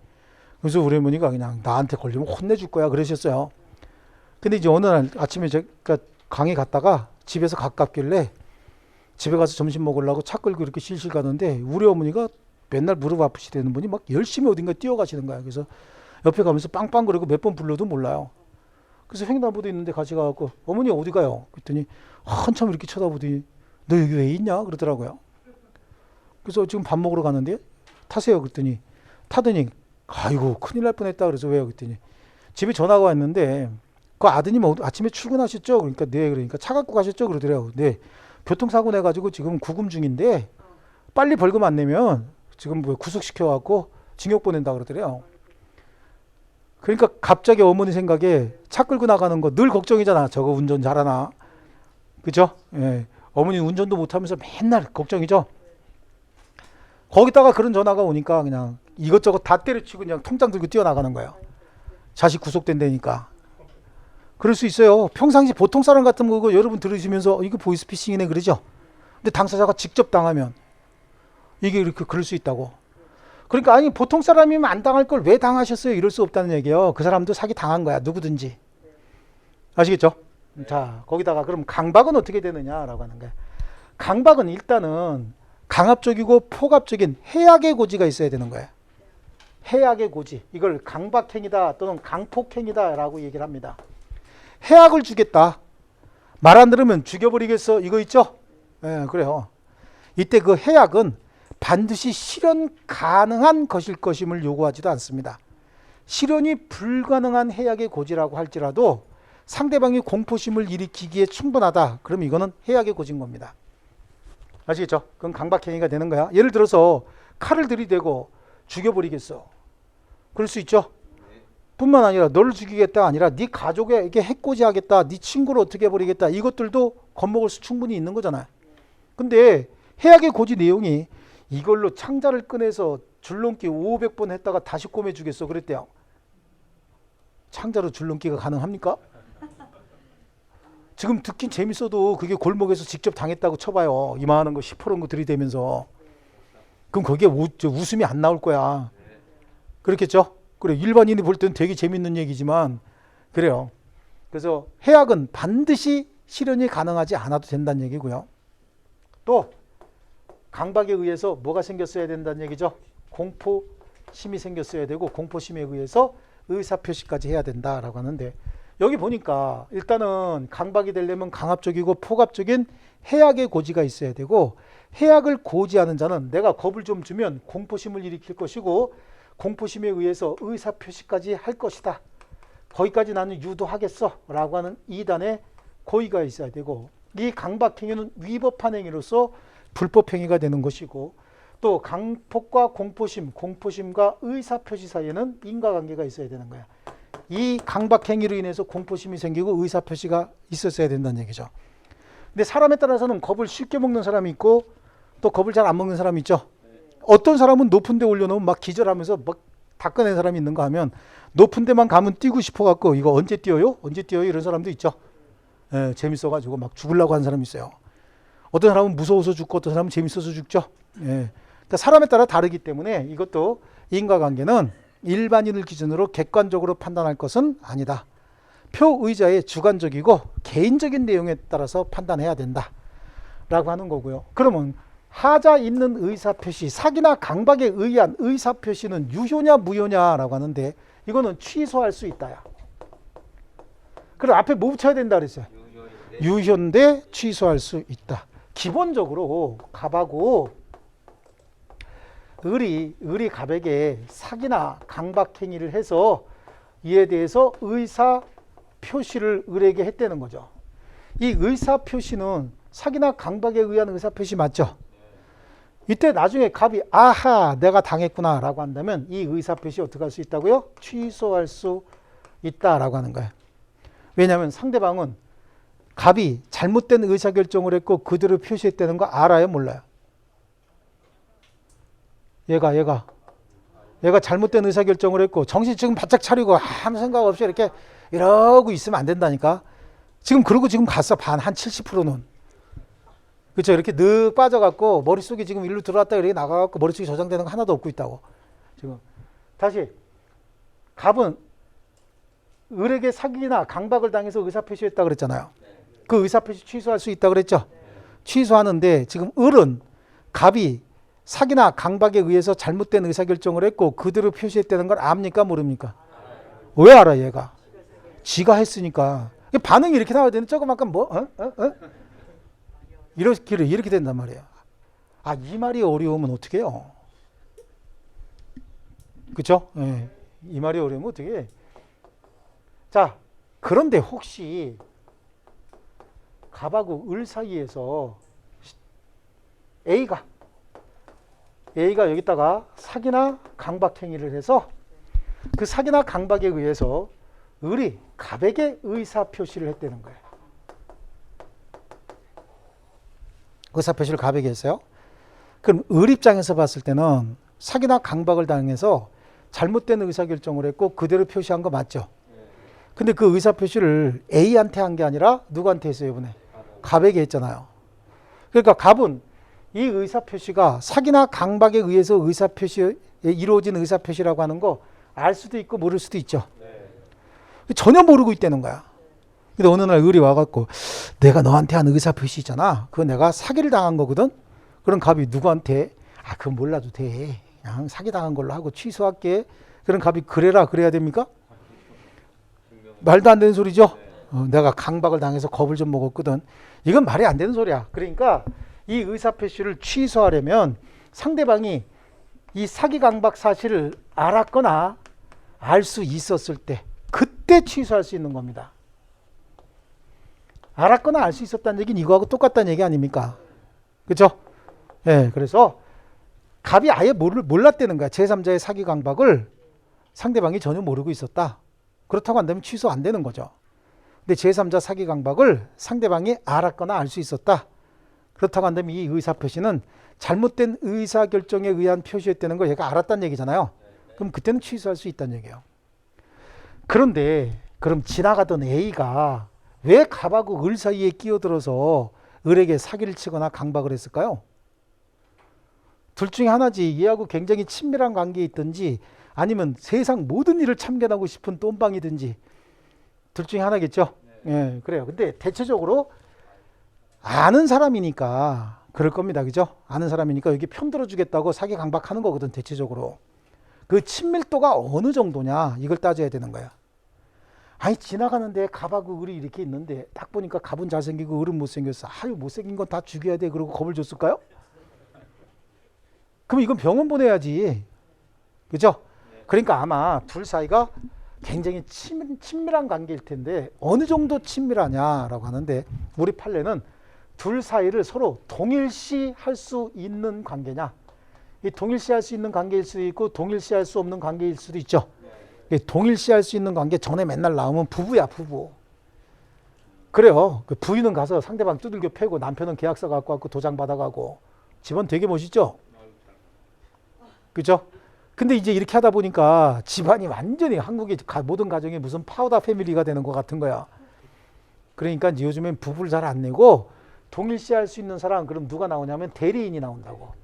그래서 우리 어머니가 그냥 나한테 걸리면 혼내줄 거야 그러셨어요. 근데 이제 어느 날 아침에 제가 강의 갔다가 집에서 가깝길래 집에 가서 점심 먹으려고 차 끌고 이렇게 실실 가는데 우리 어머니가 맨날 무릎 아프시다는 분이 막 열심히 어딘가 뛰어가시는 거야. 그래서 옆에 가면서 빵빵 그러고 몇 번 불러도 몰라요. 그래서 횡단보도 있는데 같이 가갖고 어머니 어디 가요? 그랬더니 한참 이렇게 쳐다보더니 너 여기 왜 있냐? 그러더라고요. 그래서 지금 밥 먹으러 가는데 타세요. 그랬더니 타더니 아이고 큰일 날 뻔했다. 그래서 왜요? 그랬더니 집에 전화가 왔는데 그 아드님 아침에 출근하셨죠? 그러니까 네. 그러니까 차 갖고 가셨죠? 그러더라고요. 네. 교통사고 내가지고 지금 구금 중인데 빨리 벌금 안 내면 지금 구속시켜갖고 징역 보낸다 그러더래요. 그러니까 갑자기 어머니 생각에 차 끌고 나가는 거 늘 걱정이잖아. 저거 운전 잘하나. 그죠? 예. 어머니 운전도 못하면서 맨날 걱정이죠. 거기다가 그런 전화가 오니까 그냥 이것저것 다 때려치고 그냥 통장 들고 뛰어나가는 거예요. 자식 구속된다니까. 그럴 수 있어요. 평상시 보통 사람 같은 거 여러분 들으시면서 이거 보이스피싱이네 그러죠. 근데 당사자가 직접 당하면 이게 이렇게 그럴 수 있다고. 그러니까 아니 보통 사람이면 안 당할 걸 왜 당하셨어요? 이럴 수 없다는 얘기예요. 그 사람도 사기 당한 거야. 누구든지. 아시겠죠? 자, 거기다가 그럼 강박은 어떻게 되느냐라고 하는 거야. 강박은 일단은 강압적이고 폭압적인 해악의 고지가 있어야 되는 거예요. 해악의 고지. 이걸 강박행위다 또는 강폭행위다라고 얘기를 합니다. 해악을 주겠다. 말 안 들으면 죽여버리겠어. 이거 있죠? 예, 그래요. 이때 그 해악은 반드시 실현 가능한 것임을 요구하지도 않습니다. 실현이 불가능한 해악의 고지라고 할지라도 상대방이 공포심을 일으키기에 충분하다. 그럼 이거는 해악의 고지인 겁니다. 아시겠죠? 그건 강박행위가 되는 거야. 예를 들어서 칼을 들이대고 죽여버리겠어. 그럴 수 있죠? 뿐만 아니라 너를 죽이겠다 아니라 네 가족에게 해코지하겠다. 네 친구를 어떻게 해버리겠다. 이것들도 겁먹을 수 충분히 있는 거잖아요. 근데 해악의 고지 내용이 이걸로 창자를 꺼내서 줄넘기 500번 했다가 다시 꼬매주겠어 그랬대요. 창자로 줄넘기가 가능합니까? 지금 듣긴 재밌어도 그게 골목에서 직접 당했다고 쳐봐요. 이만한 거 시퍼런 거 들이대면서. 그럼 거기에 웃음이 안 나올 거야. 그렇겠죠? 그래, 일반인이 볼 때는 되게 재밌는 얘기지만 그래요. 그래서 해악은 반드시 실현이 가능하지 않아도 된다는 얘기고요. 또 강박에 의해서 뭐가 생겼어야 된다는 얘기죠. 공포심이 생겼어야 되고 공포심에 의해서 의사표시까지 해야 된다라고 하는데, 여기 보니까 일단은 강박이 되려면 강압적이고 폭압적인 해악의 고지가 있어야 되고, 해악을 고지하는 자는 내가 겁을 좀 주면 공포심을 일으킬 것이고 공포심에 의해서 의사표시까지 할 것이다. 거기까지 나는 유도하겠어 라고 하는 2단의 고의가 있어야 되고, 이 강박행위는 위법한 행위로서 불법행위가 되는 것이고, 또 강폭과 공포심, 공포심과 의사표시 사이에는 인과관계가 있어야 되는 거야. 이 강박행위로 인해서 공포심이 생기고 의사표시가 있었어야 된다는 얘기죠. 근데 사람에 따라서는 겁을 쉽게 먹는 사람이 있고 또 겁을 잘 안 먹는 사람이 있죠. 어떤 사람은 높은 데 올려놓으면 막 기절하면서 막 닦아낸 사람이 있는가 하면 높은 데만 가면 뛰고 싶어갖고 이거 언제 뛰어요? 언제 뛰어요? 이런 사람도 있죠. 예, 재밌어가지고 막 죽으려고 하는 사람이 있어요. 어떤 사람은 무서워서 죽고 어떤 사람은 재밌어서 죽죠. 예. 그러니까 사람에 따라 다르기 때문에 이것도 인과관계는 일반인을 기준으로 객관적으로 판단할 것은 아니다. 표의자의 주관적이고 개인적인 내용에 따라서 판단해야 된다 라고 하는 거고요. 그러면 하자 있는 의사표시, 사기나 강박에 의한 의사표시는 유효냐 무효냐라고 하는데, 이거는 취소할 수 있다야. 그럼 앞에 뭐 붙여야 된다 그랬어요? 유효인데 취소할 수 있다. 기본적으로 갑하고 을이 갑에게 사기나 강박 행위를 해서 이에 대해서 의사 표시를 을에게 했다는 거죠. 이 의사 표시는 사기나 강박에 의한 의사 표시 맞죠? 이때 나중에 갑이 아하 내가 당했구나 라고 한다면 이 의사 표시 어떻게 할 수 있다고요? 취소할 수 있다라고 하는 거예요. 왜냐하면 상대방은 갑이 잘못된 의사결정을 했고 그대로 표시했다는 거 알아요? 몰라요? 얘가 잘못된 의사결정을 했고 정신 지금 바짝 차리고 아무 생각 없이 이렇게 이러고 있으면 안 된다니까. 지금 그러고 지금 갔어. 한 70%는. 그렇죠. 이렇게 늑 빠져갖고 머릿속에 지금 일로 들어왔다 이렇게 나가갖고 머릿속에 저장되는 거 하나도 없고 있다고. 지금 다시 갑은 을에게 사기나 강박을 당해서 의사표시했다 그랬잖아요. 그 의사표시 취소할 수 있다 그랬죠. 취소하는데 지금 을은 갑이 사기나 강박에 의해서 잘못된 의사결정을 했고 그대로 표시했다는 걸 압니까 모릅니까? 왜 알아 얘가? 지가 했으니까. 반응이 이렇게 나와야 되는 조그맣게 이렇게 된단 말이에요. 아, 이 말이 어려우면 어떻게 해요? 그렇죠? 예. 이 말이 어려우면 어떻게 해? 자, 그런데 혹시 갑하고 을 사이에서 A가 여기다가 사기나 강박 행위를 해서 그 사기나 강박에 의해서 을이 갑에게 의사표시를 했다는 거예요. 의사표시를 갑에게 했어요. 그럼 을 입장에서 봤을 때는 사기나 강박을 당해서 잘못된 의사결정을 했고 그대로 표시한 거 맞죠? 근데 그 의사표시를 A한테 한 게 아니라 누구한테 했어요 이번에? 갑에게 했잖아요. 그러니까 갑은 이 의사표시가 사기나 강박에 의해서 의사표시에 이루어진 의사표시라고 하는 거 알 수도 있고 모를 수도 있죠. 전혀 모르고 있다는 거야. 근데 어느 날 을이 와갖고 내가 너한테 한 의사표시 있잖아. 그거 내가 사기를 당한 거거든. 그럼 갑이 누구한테 그건 몰라도 돼. 그냥 사기당한 걸로 하고 취소할게. 그럼 갑이 그래라 그래야 됩니까? 말도 안 되는 소리죠. 내가 강박을 당해서 겁을 좀 먹었거든. 이건 말이 안 되는 소리야. 그러니까 이 의사표시를 취소하려면 상대방이 이 사기 강박 사실을 알았거나 알 수 있었을 때 그때 취소할 수 있는 겁니다. 알았거나 알 수 있었다는 얘기는 이거하고 똑같다는 얘기 아닙니까? 그렇죠? 예, 그래서 갑이 아예 몰랐다는 거야. 제3자의 사기 강박을 상대방이 전혀 모르고 있었다. 그렇다고 한다면 취소 안 되는 거죠. 근데 제3자 사기 강박을 상대방이 알았거나 알 수 있었다. 그렇다고 한다면 이 의사표시는 잘못된 의사결정에 의한 표시였다는 걸 얘가 알았다는 얘기잖아요. 그럼 그때는 취소할 수 있다는 얘기예요. 그런데 그럼 지나가던 A가 왜 갑하고 을 사이에 끼어들어서 을에게 사기를 치거나 강박을 했을까요? 둘 중에 하나지. 얘하고 굉장히 친밀한 관계에 있든지 아니면 세상 모든 일을 참견하고 싶은 똠방이든지 둘 중에 하나겠죠. 예, 그래요. 근데 대체적으로 아는 사람이니까 그럴 겁니다. 그죠? 아는 사람이니까 여기 편들어 주겠다고 사기 강박하는 거거든. 대체적으로. 그 친밀도가 어느 정도냐 이걸 따져야 되는 거야. 아니 지나가는데 갑하고 을이 이렇게 있는데 딱 보니까 갑은 잘생기고 을은 못생겼어. 아유 못생긴 건 다 죽여야 돼. 그러고 겁을 줬을까요? 그럼 이건 병원 보내야지. 그죠? 그러니까 아마 둘 사이가 굉장히 친밀한 관계일 텐데 어느 정도 친밀하냐라고 하는데 우리 판례는 둘 사이를 서로 동일시할 수 있는 관계냐. 이 동일시할 수 있는 관계일 수도 있고 동일시할 수 없는 관계일 수도 있죠. 동일시할 수 있는 관계 전에 맨날 나오면 부부야 부부. 그래요. 그 부인은 가서 상대방 두들겨 패고 남편은 계약서 갖고 왔고 도장 받아가고 집안 되게 멋있죠. 그죠? 근데 이제 이렇게 하다 보니까 집안이 완전히 한국의 모든 가정이 무슨 파우더 패밀리가 되는 것 같은 거야. 그러니까 이제 요즘엔 부부를 잘 안 내고 동일시할 수 있는 사람 그럼 누가 나오냐면 대리인이 나온다고.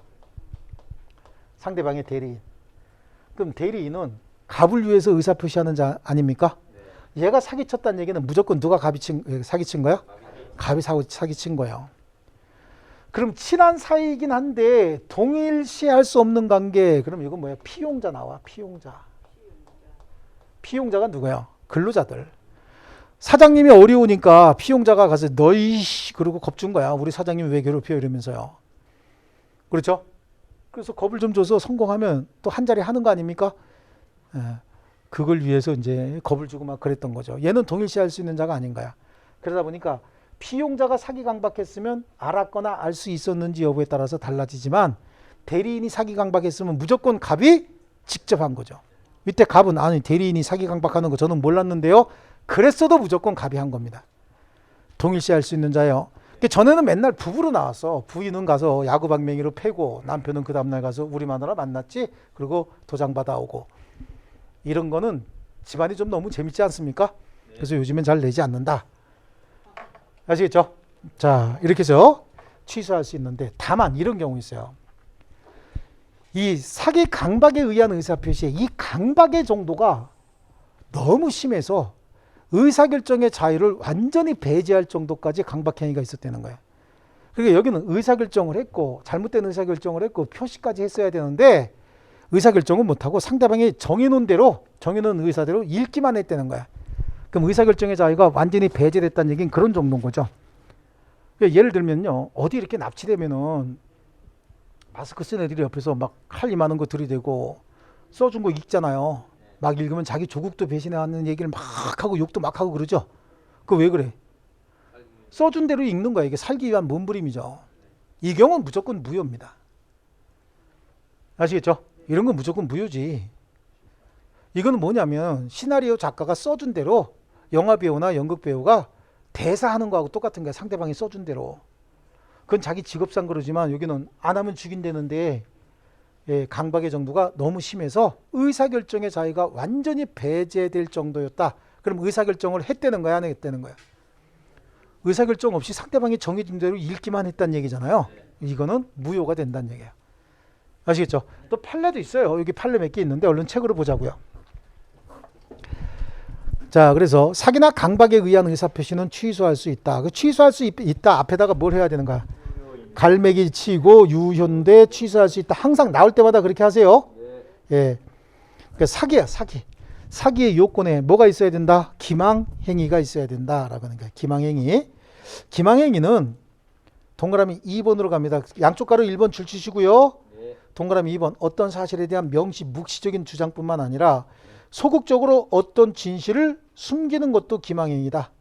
상대방의 대리인. 그럼 대리인은 갑을 위해서 의사표시하는 자 아닙니까? 얘가 사기쳤다는 얘기는 무조건 누가 사기친 거야? 갑이 사기친 거예요. 그럼 친한 사이이긴 한데 동일시할 수 없는 관계. 그럼 이건 뭐야? 피용자 나와. 피용자. 피용자가 누구야? 근로자들. 사장님이 어려우니까 피용자가 가서 너희 그러고 겁준 거야. 우리 사장님이 왜 괴롭혀 이러면서요. 그렇죠? 그래서 겁을 좀 줘서 성공하면 또 한 자리 하는 거 아닙니까? 예, 그걸 위해서 이제 겁을 주고 막 그랬던 거죠. 얘는 동일시할 수 있는 자가 아닌 거야. 그러다 보니까 피용자가 사기 강박했으면 알았거나 알 수 있었는지 여부에 따라서 달라지지만 대리인이 사기 강박했으면 무조건 갑이 직접 한 거죠. 이때 갑은 아니 대리인이 사기 강박하는 거 저는 몰랐는데요. 그랬어도 무조건 갑이 한 겁니다. 동일시할 수 있는 자예요. 전에는 맨날 부부로 나왔어. 부인은 가서 야구방맹이로 패고 남편은 그 다음날 가서 우리 마누라 만났지? 그리고 도장 받아오고. 이런 거는 집안이 좀 너무 재밌지 않습니까? 그래서 요즘엔 잘 내지 않는다. 아시겠죠? 자, 이렇게 해서 취소할 수 있는데 다만 이런 경우 있어요. 이 사기 강박에 의한 의사표시에 이 강박의 정도가 너무 심해서 의사결정의 자유를 완전히 배제할 정도까지 강박행위가 있었다는 거예요. 그러니까 여기는 의사결정을 했고 잘못된 의사결정을 했고 표시까지 했어야 되는데 의사결정은 못하고 상대방이 정해놓은 대로 정해놓은 의사대로 읽기만 했다는 거야. 그럼 의사결정의 자유가 완전히 배제됐다는 얘기는 그런 정도인 거죠. 그러니까 예를 들면요. 어디 이렇게 납치되면은 마스크 쓴 애들이 옆에서 막 칼 이만한 거 들이대고 써준 거 읽잖아요. 막 읽으면 자기 조국도 배신하는 얘기를 막 하고 욕도 막 하고 그러죠. 그거 왜 그래? 써준 대로 읽는 거야. 이게 살기 위한 몸부림이죠. 이 경우는 무조건 무효입니다. 아시겠죠? 이런 건 무조건 무효지. 이거는 뭐냐면 시나리오 작가가 써준 대로 영화 배우나 연극 배우가 대사하는 거하고 똑같은 거야. 상대방이 써준 대로. 그건 자기 직업상 그러지만 여기는 안 하면 죽인다는데 강박의 정도가 너무 심해서 의사결정의 자유가 완전히 배제될 정도였다. 그럼 의사결정을 했다는 거야? 안 했다는 거야? 의사결정 없이 상대방이 정해준 대로 읽기만 했다는 얘기잖아요. 이거는 무효가 된다는 얘기예요. 아시겠죠? 또 판례도 있어요. 여기 판례 몇 개 있는데 얼른 책으로 보자고요. 자, 그래서 사기나 강박에 의한 의사표시는 취소할 수 있다. 그 취소할 수 있다 앞에다가 뭘 해야 되는 거야? 갈매기 치고 유효인데 취소할 수 있다. 항상 나올 때마다 그렇게 하세요. 예. 그러니까 사기야, 사기. 사기의 요건에 뭐가 있어야 된다? 기망행위가 있어야 된다라고 하는 거야. 기망행위. 기망행위는 동그라미 2번으로 갑니다. 양쪽 가로 1번 줄 치시고요. 동그라미 2번. 어떤 사실에 대한 명시, 묵시적인 주장뿐만 아니라 소극적으로 어떤 진실을 숨기는 것도 기망행위다.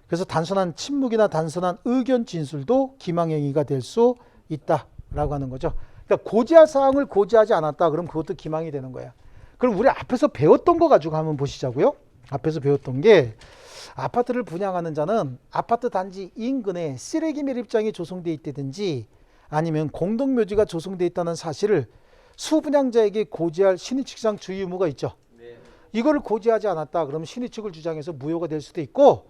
그래서 단순한 침묵이나 단순한 의견 진술도 기망행위가 될 수 있다라고 하는 거죠. 그러니까 고지할 사항을 고지하지 않았다. 그럼 그것도 기망이 되는 거예요. 그럼 우리 앞에서 배웠던 거 가지고 한번 보시자고요. 앞에서 배웠던 게 아파트를 분양하는 자는 아파트 단지 인근에 쓰레기 매립장이 조성되어 있다든지 아니면 공동묘지가 조성되어 있다는 사실을 수분양자에게 고지할 신의칙상 주의 의무가 있죠. 이걸 고지하지 않았다. 그러면 신의 측을 주장해서 무효가 될 수도 있고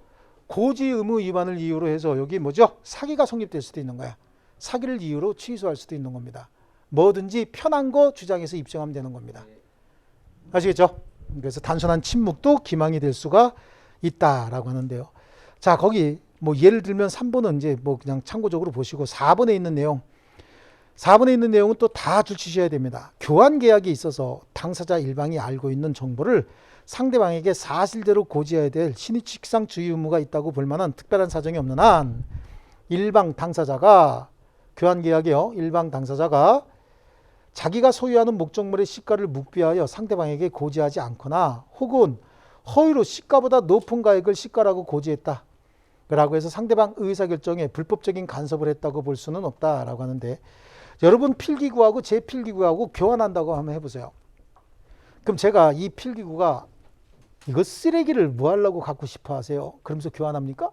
고지 의무 위반을 이유로 해서 여기 뭐죠? 사기가 성립될 수도 있는 거야. 사기를 이유로 취소할 수도 있는 겁니다. 뭐든지 편한 거 주장해서 입증하면 되는 겁니다. 아시겠죠? 그래서 단순한 침묵도 기망이 될 수가 있다라고 하는데요. 자, 거기 뭐 예를 들면 3번은 이제 뭐 그냥 참고적으로 보시고 4번에 있는 내용. 4번에 있는 내용은 또 다 줄치셔야 됩니다. 교환 계약에 있어서 당사자 일방이 알고 있는 정보를 상대방에게 사실대로 고지해야 될 신의칙상 주의 의무가 있다고 볼 만한 특별한 사정이 없는 한 일방 당사자가 교환 계약이요. 일방 당사자가 자기가 소유하는 목적물의 시가를 묵비하여 상대방에게 고지하지 않거나 혹은 허위로 시가보다 높은 가액을 시가라고 고지했다. 라고 해서 상대방 의사결정에 불법적인 간섭을 했다고 볼 수는 없다라고 하는데 여러분 필기구하고 제 필기구하고 교환한다고 한번 해보세요. 그럼 제가 이 필기구가 이거 쓰레기를 뭐 하려고 갖고 싶어 하세요? 그러면서 교환합니까?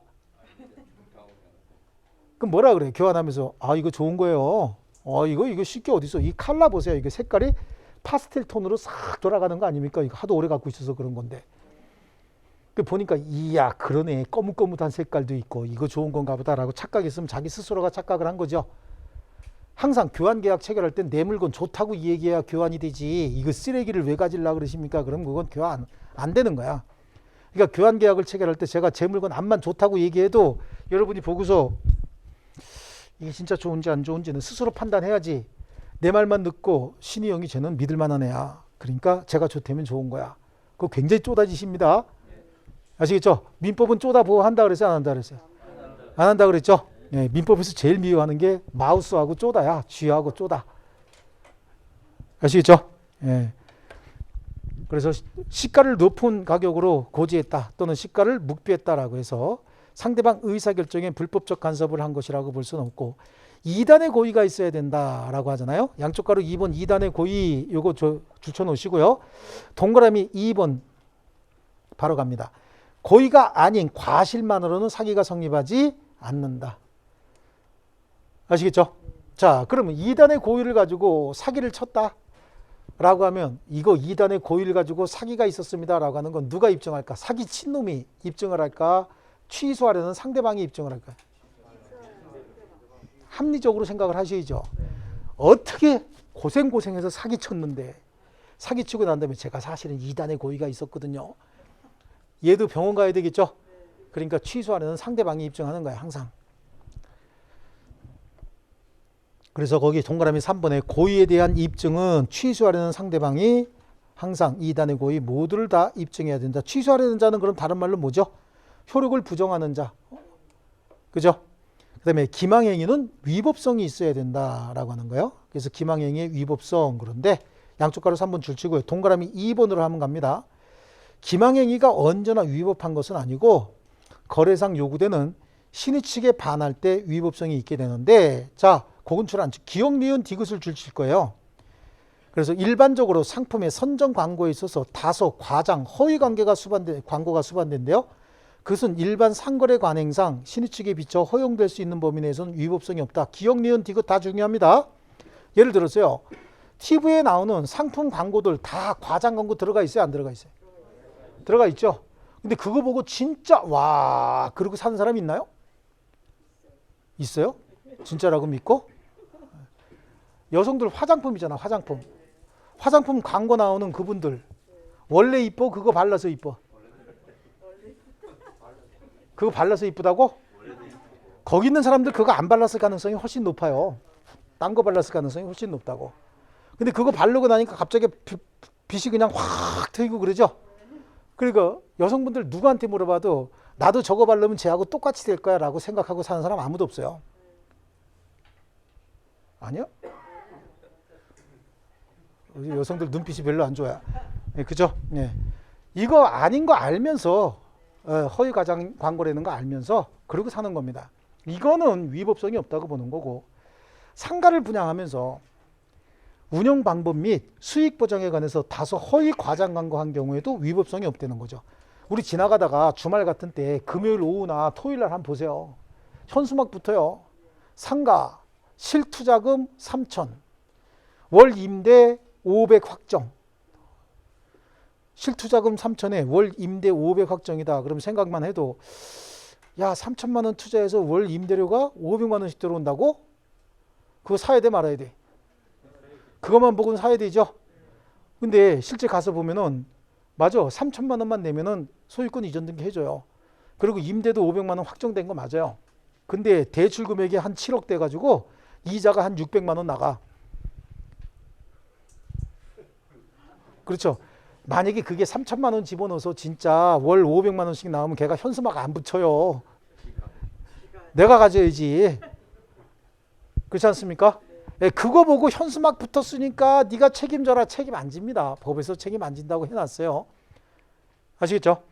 그럼 뭐라 그래요? 교환하면서 아 이거 좋은 거예요. 이거 쉽게 어디서 이 칼라 보세요. 이게 색깔이 파스텔 톤으로 싹 돌아가는 거 아닙니까? 이거 하도 오래 갖고 있어서 그런 건데. 그 보니까 이야 그러네 거뭇거뭇한 색깔도 있고 이거 좋은 건가 보다라고 착각했으면 자기 스스로가 착각을 한 거죠. 항상 교환계약 체결할 땐 내 물건 좋다고 얘기해야 교환이 되지 이거 쓰레기를 왜 가지려고 그러십니까? 그럼 그건 교환 안 되는 거야. 그러니까 교환계약을 체결할 때 제가 제 물건 암만 좋다고 얘기해도 여러분이 보고서 이게 진짜 좋은지 안 좋은지는 스스로 판단해야지 내 말만 듣고 신이 형이 쟤는 믿을 만한 애야. 그러니까 제가 좋다면 좋은 거야. 그거 굉장히 쪼다짓입니다. 아시겠죠? 민법은 쪼다 보호한다 그랬어요? 안 한다 그랬어요? 안 한다 그랬죠? 예, 민법에서 제일 미워하는 게 마우스하고 쪼다야. 쥐하고 쪼다. 아시겠죠? 예. 그래서 시가를 높은 가격으로 고지했다 또는 시가를 묵비했다라고 해서 상대방 의사결정에 불법적 간섭을 한 것이라고 볼 수는 없고 2단의 고의가 있어야 된다라고 하잖아요. 양쪽 가로 2번 2단의 고의 요거 줄쳐 놓으시고요. 동그라미 2번 바로 갑니다. 고의가 아닌 과실만으로는 사기가 성립하지 않는다. 아시겠죠? 자, 그러면 2단의 고의를 가지고 사기를 쳤다 라고 하면 이거 2단의 고의를 가지고 사기가 있었습니다 라고 하는 건 누가 입증할까? 사기 친 놈이 입증을 할까? 취소하려는 상대방이 입증을 할까? 합리적으로 생각을 하셔야죠. 어떻게 고생해서 사기 쳤는데 사기 치고 난 다음에 제가 사실은 2단의 고의가 있었거든요. 얘도 병원 가야 되겠죠? 그러니까 취소하려는 상대방이 입증하는 거야 항상. 그래서 거기 동그라미 3번에 고의에 대한 입증은 취소하려는 상대방이 항상 2단의 고의 모두를 다 입증해야 된다. 취소하려는 자는 그럼 다른 말로 뭐죠? 효력을 부정하는 자. 그죠? 그 다음에 기망행위는 위법성이 있어야 된다라고 하는 거예요. 그래서 기망행위의 위법성. 그런데 양쪽 가로 3번 줄치고요. 동그라미 2번으로 하면 갑니다. 기망행위가 언제나 위법한 것은 아니고 거래상 요구되는 신의 측에 반할 때 위법성이 있게 되는데 자, 고군출한 기억, 니은, 디귿을 줄칠 거예요. 그래서 일반적으로 상품의 선정 광고에 있어서 다소 과장, 허위 광고가 수반된데요. 그것은 일반 상거래 관행상 신의 측에 비춰 허용될 수 있는 범위 내에서는 위법성이 없다. 기억, 니은, 디귿 다 중요합니다. 예를 들어서요. TV에 나오는 상품 광고들 다 과장 광고 들어가 있어요? 안 들어가 있어요? 들어가 있죠. 근데 그거 보고 진짜 와 그러고 사는 사람이 있나요? 있어요? 진짜라고 믿고? 여성들 화장품이잖아. 화장품 광고 나오는 그분들 원래 이뻐? 그거 발라서 이뻐? 그거 발라서 이쁘다고? 거기 있는 사람들 그거 안 발랐을 가능성이 훨씬 높아요. 딴 거 발랐을 가능성이 훨씬 높다고. 근데 그거 바르고 나니까 갑자기 빛이 그냥 확 트이고 그러죠? 그러니까 여성분들 누구한테 물어봐도 나도 저거 바르면 쟤하고 똑같이 될 거야 라고 생각하고 사는 사람 아무도 없어요. 아니요? 여성들 눈빛이 별로 안 좋아요. 네, 그죠? 네. 이거 아닌 거 알면서 허위 과장 광고라는 거 알면서 그러고 사는 겁니다. 이거는 위법성이 없다고 보는 거고 상가를 분양하면서 운영 방법 및 수익 보장에 관해서 다소 허위 과장 광고한 경우에도 위법성이 없다는 거죠. 우리 지나가다가 주말 같은 때 금요일 오후나 토요일 날 한번 보세요. 현수막 붙어요. 상가 실투자금 3천 월 임대 500 확정 실투자금 3천에 월 임대 500 확정이다. 그럼 생각만 해도 야 3천만 원 투자해서 월 임대료가 500만 원씩 들어온다고? 그거 사야 돼 말아야 돼? 그것만 보고는 사야 되죠. 근데 실제 가서 보면은 맞아 3천만 원만 내면은 소유권 이전 등기 해줘요. 그리고 임대도 500만 원 확정된 거 맞아요. 근데 대출 금액이 한 7억 돼 가지고 이자가 한 600만 원 나가. 그렇죠. 만약에 그게 3천만 원 집어넣어서 진짜 월 500만 원씩 나오면 걔가 현수막 안 붙여요. 내가 가져야지. 그렇지 않습니까? 예, 그거 보고 현수막 붙었으니까 네가 책임져라. 책임 안 집니다. 법에서 책임 안 진다고 해놨어요. 아시겠죠?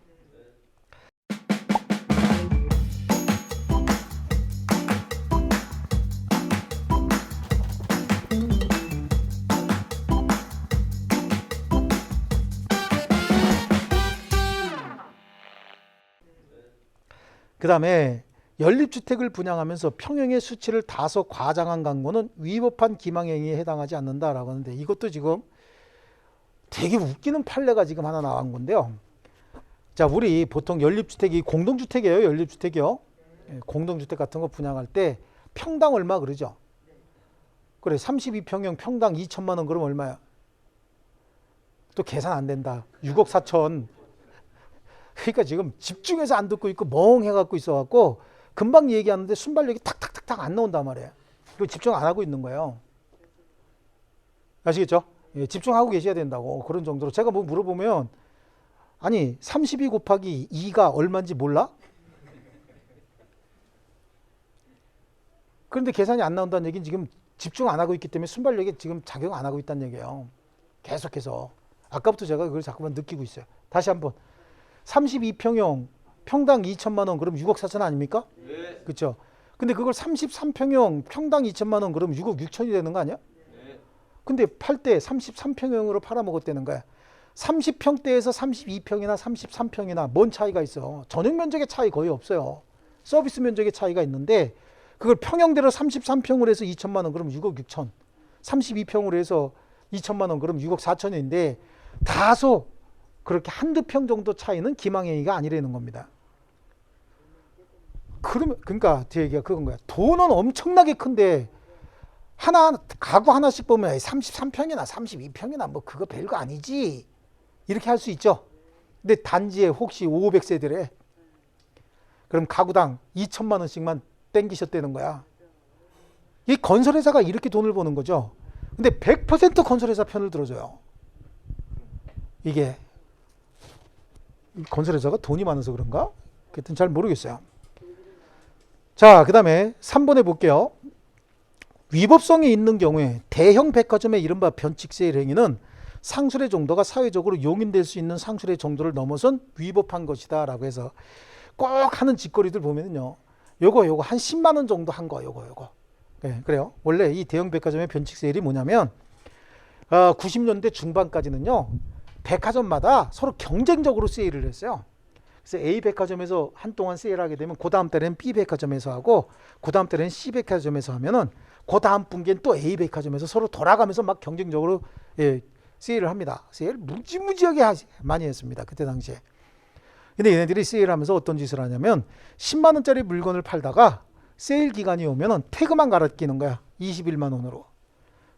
그 다음에 연립주택을 분양하면서 평형의 수치를 다소 과장한 광고는 위법한 기망행위에 해당하지 않는다라고 하는데 이것도 지금 되게 웃기는 판례가 지금 하나 나온 건데요. 자, 우리 보통 연립주택이 공동주택이에요. 연립주택이요. 공동주택 같은 거 분양할 때 평당 얼마 그러죠? 그래 32평형 평당 2천만 원 그러면 얼마야? 또 계산 안 된다. 6억 4천. 그러니까 지금 집중해서 안 듣고 있고 멍해갖고 있어갖고 금방 얘기하는데 순발력이 탁탁탁탁 안 나온단 말이에요. 그리고 집중 안 하고 있는 거예요. 아시겠죠? 예, 집중하고 계셔야 된다고. 그런 정도로. 제가 뭐 물어보면 아니 32 곱하기 2가 얼마인지 몰라? 그런데 계산이 안 나온다는 얘기는 지금 집중 안 하고 있기 때문에 순발력이 지금 작용 안 하고 있다는 얘기예요. 계속해서. 아까부터 제가 그걸 자꾸만 느끼고 있어요. 다시 한번. 32평형 평당 2천만 원 그럼 6억 4천 아닙니까?
네.
그렇죠. 근데 그걸 33평형 평당 2천만 원 그럼 6억 6천이 되는 거 아니야?
네.
근데 팔 때 33평형으로 팔아먹었다는 거야. 30평대에서 32평이나 33평이나 뭔 차이가 있어? 전용 면적의 차이 거의 없어요. 서비스 면적의 차이가 있는데 그걸 평형대로 33평으로 해서 2천만 원 그럼 6억 6천. 32평으로 해서 2천만 원 그럼 6억 4천인데 다소 그렇게 한두 평 정도 차이는 기망행위가 아니라는 겁니다. 그러니까 제 얘기가 그건 거야. 돈은 엄청나게 큰데 가구 하나씩 보면 33평이나 32평이나 뭐 그거 별거 아니지 이렇게 할 수 있죠. 근데 단지에 혹시 500세대래. 그럼 가구당 2천만 원씩만 땡기셨다는 거야. 이 건설회사가 이렇게 돈을 버는 거죠. 근데 100% 건설회사 편을 들어줘요. 이게 건설회사가 돈이 많아서 그런가? 하여튼 잘 모르겠어요. 자, 그 다음에 3번에 볼게요. 위법성이 있는 경우에 대형 백화점의 이른바 변칙세일 행위는 상술의 정도가 사회적으로 용인될 수 있는 상술의 정도를 넘어선 위법한 것이다 라고 해서 꼭 하는 짓거리들 보면요. 요거 한 10만 원 정도 한 거 요거. 네, 그래요. 원래 이 대형 백화점의 변칙세일이 뭐냐면 90년대 중반까지는요. 백화점마다 서로 경쟁적으로 세일을 했어요. 그래서 A 백화점에서 한동안 세일하게 되면 그 다음 달에는 B 백화점에서 하고 그 다음 달에는 C 백화점에서 하면은 그 다음 분기엔 또 A 백화점에서 서로 돌아가면서 막 경쟁적으로 세일을 합니다. 세일 무지무지하게 많이 했습니다. 그때 당시에. 근데 얘네들이 세일하면서 어떤 짓을 하냐면 10만 원짜리 물건을 팔다가 세일 기간이 오면은 태그만 갈아 끼는 거야. 21만 원으로.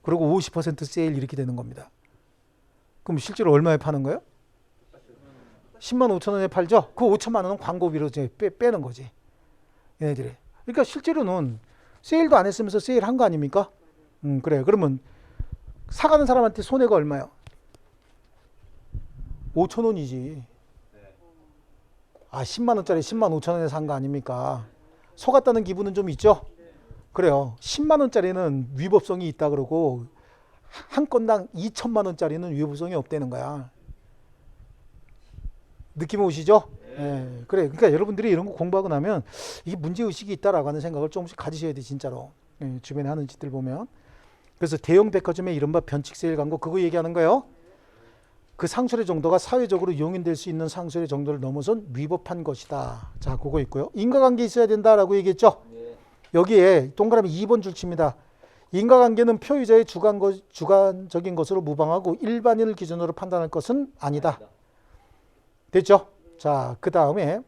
그리고 50% 세일 이렇게 되는 겁니다. 그럼 실제로 얼마에 파는 거예요? 10만 5천 원에 팔죠? 그 5천만 원은 광고비로 빼는 거지. 얘네들이. 그러니까 실제로는 세일도 안 했으면서 세일한 거 아닙니까? 그래. 그러면 사가는 사람한테 손해가 얼마예요? 5천 원이지. 10만 원짜리 10만 5천 원에 산 거 아닙니까? 속았다는 기분은 좀 있죠? 그래요. 10만 원짜리는 위법성이 있다 그러고 한 건당 2천만 원짜리는 위법성이 없다는 거야. 느낌 오시죠? 네. 그래. 그러니까 여러분들이 이런 거 공부하고 나면 이게 문제의식이 있다라고 하는 생각을 조금씩 가지셔야 돼, 진짜로. 네, 주변에 하는 짓들 보면. 그래서 대형 백화점의 이른바 변칙세일 광고 그거 얘기하는 거예요. 그 상술의 정도가 사회적으로 용인될 수 있는 상술의 정도를 넘어선 위법한 것이다. 자, 그거 있고요. 인과관계 있어야 된다라고 얘기했죠? 여기에 동그라미 2번 줄칩니다. 인과관계는 표의자의 주관적인 것으로 무방하고 일반인을 기준으로 판단할 것은 아니다. 됐죠? 자, 그 다음에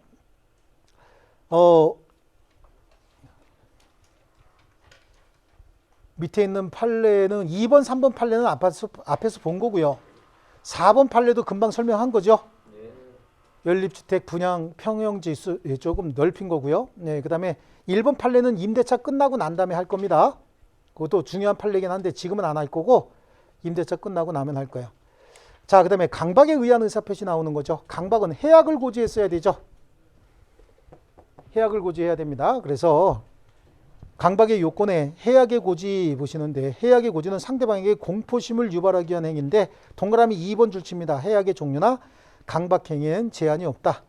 밑에 있는 판례는 2번, 3번 판례는 앞에서 본 거고요. 4번 판례도 금방 설명한 거죠. 연립주택 분양 평형지수 조금 넓힌 거고요. 네, 그 다음에 1번 판례는 임대차 끝나고 난 다음에 할 겁니다. 그것도 중요한 판례긴 한데 지금은 안 할 거고 임대차 끝나고 나면 할 거예요. 자, 그 다음에 강박에 의한 의사표시 나오는 거죠. 강박은 해약을 고지했어야 되죠. 해약을 고지해야 됩니다. 그래서 강박의 요건에 해약의 고지 보시는데 해약의 고지는 상대방에게 공포심을 유발하기 위한 행위인데 동그라미 2번 줄칩니다. 해약의 종류나 강박행위엔 제한이 없다.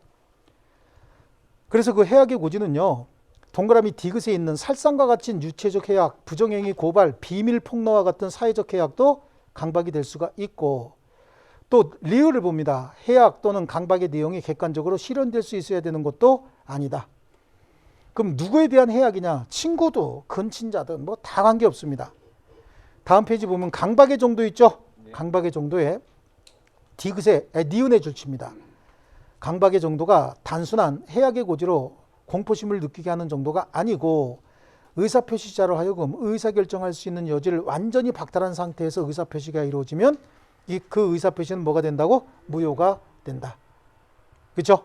그래서 그 해약의 고지는요. 동그라미 디귿에 있는 살상과 같은 유체적 해약, 부정행위 고발, 비밀 폭로와 같은 사회적 해약도 강박이 될 수가 있고 또 리을을 봅니다. 해약 또는 강박의 내용이 객관적으로 실현될 수 있어야 되는 것도 아니다. 그럼 누구에 대한 해약이냐? 친구도 근친자든 뭐 다 관계없습니다. 다음 페이지 보면 강박의 정도 있죠? 강박의 정도에 디귿에 니은에 줄칩니다. 강박의 정도가 단순한 해약의 고지로 공포심을 느끼게 하는 정도가 아니고 의사표시자로 하여금 의사결정할 수 있는 여지를 완전히 박탈한 상태에서 의사표시가 이루어지면 그 의사표시는 뭐가 된다고? 무효가 된다. 그렇죠?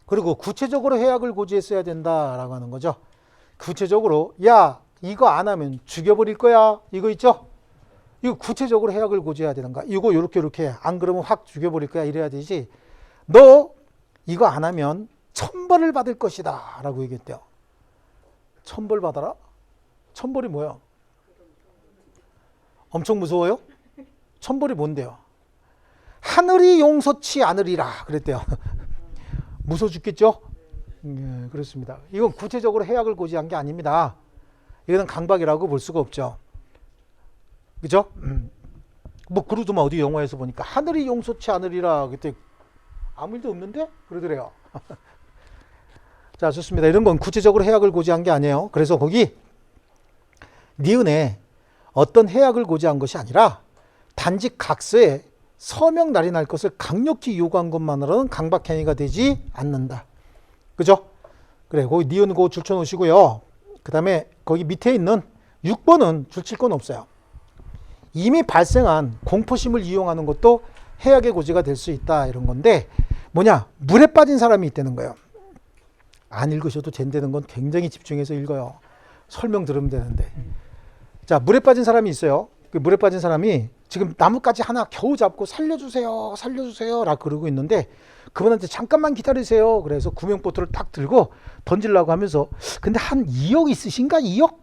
그리고 구체적으로 해약을 고지했어야 된다라고 하는 거죠. 구체적으로 야 이거 안 하면 죽여버릴 거야. 이거 있죠? 이거 구체적으로 해약을 고지해야 되는가? 이거 이렇게 안 그러면 확 죽여버릴 거야. 이래야 되지. 너 이거 안 하면 천벌을 받을 것이다 라고 얘기했대요. 천벌 받아라? 천벌이 뭐야? 엄청 무서워요? 천벌이 뭔데요? 하늘이 용서치 않으리라 그랬대요. 무서워 죽겠죠? 예, 그렇습니다. 이건 구체적으로 해약을 고지한 게 아닙니다. 이거는 강박이라고 볼 수가 없죠. 그죠? 뭐 그러더만 어디 영화에서 보니까 하늘이 용서치 않으리라 그때 아무 일도 없는데? 그러더래요. 자, 좋습니다. 이런 건 구체적으로 해약을 고지한 게 아니에요. 그래서 거기 니은에 어떤 해약을 고지한 것이 아니라 단지 각서에 서명 날인할 것을 강력히 요구한 것만으로는 강박행위가 되지 않는다. 그죠? 그래, 거기 니은 고 줄쳐 놓으시고요. 그 다음에 거기 밑에 있는 6번은 줄칠 건 없어요. 이미 발생한 공포심을 이용하는 것도 해약의 고지가 될 수 있다. 이런 건데 뭐냐? 물에 빠진 사람이 있다는 거예요. 안 읽으셔도 된다는 건 굉장히 집중해서 읽어요. 설명 들으면 되는데. 자, 물에 빠진 사람이 있어요. 그 물에 빠진 사람이 지금 나뭇가지 하나 겨우 잡고 살려주세요, 살려주세요 라고 그러고 있는데 그분한테 잠깐만 기다리세요. 그래서 구명보트를 딱 들고 던지려고 하면서 근데 한 2억 있으신가? 2억?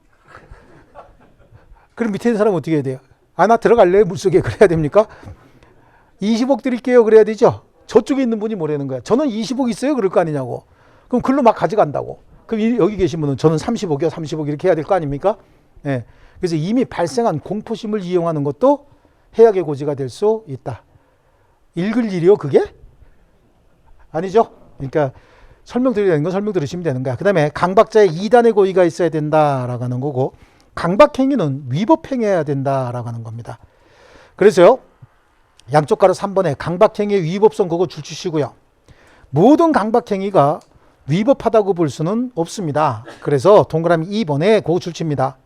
그럼 밑에 있는 사람은 어떻게 해야 돼요? 아, 나 들어갈래요? 물속에. 그래야 됩니까? 20억 드릴게요. 그래야 되죠? 저쪽에 있는 분이 뭐라는 거야? 저는 20억 있어요? 그럴 거 아니냐고. 그럼 글로 막 가져간다고. 그럼 여기 계신 분은 저는 30억이요, 30억 이렇게 해야 될 거 아닙니까? 예. 그래서 이미 발생한 공포심을 이용하는 것도 해약의 고지가 될 수 있다. 읽을 일이요, 그게? 아니죠? 그러니까 설명드려야 되는 건 설명 들으시면 되는 거야. 그 다음에 강박자에 2단의 고의가 있어야 된다라고 하는 거고 강박행위는 위법행위해야 된다라고 하는 겁니다. 그래서요. 양쪽 가로 3번에 강박행위의 위법성 그거 줄치시고요. 모든 강박행위가 위법하다고 볼 수는 없습니다. 그래서 동그라미 2번에 그거 줄칩니다.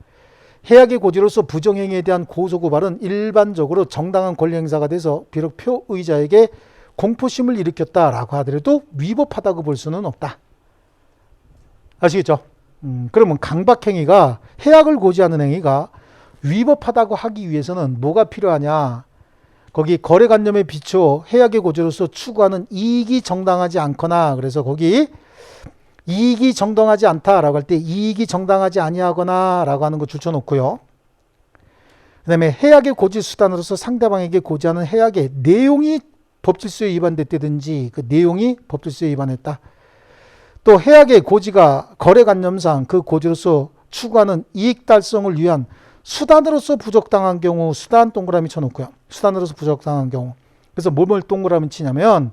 해약의 고지로서 부정행위에 대한 고소고발은 일반적으로 정당한 권리행사가 돼서 비록 표의자에게 공포심을 일으켰다라고 하더라도 위법하다고 볼 수는 없다. 아시겠죠? 그러면 강박행위가 해약을 고지하는 행위가 위법하다고 하기 위해서는 뭐가 필요하냐? 거기 거래관념에 비추어 해약의 고지로서 추구하는 이익이 정당하지 않거나 그래서 거기 이익이 정당하지 않다라고 할 때 이익이 정당하지 아니하거나 라고 하는 거 줄쳐놓고요. 그 다음에 해약의 고지 수단으로서 상대방에게 고지하는 해약의 내용이 법질서에 위반됐다든지 그 내용이 법질서에 위반했다. 또 해약의 고지가 거래관념상 그 고지로서 추구하는 이익 달성을 위한 수단으로서 부적당한 경우 수단 동그라미 쳐놓고요. 수단으로서 부적당한 경우. 그래서 뭘 동그라미 치냐면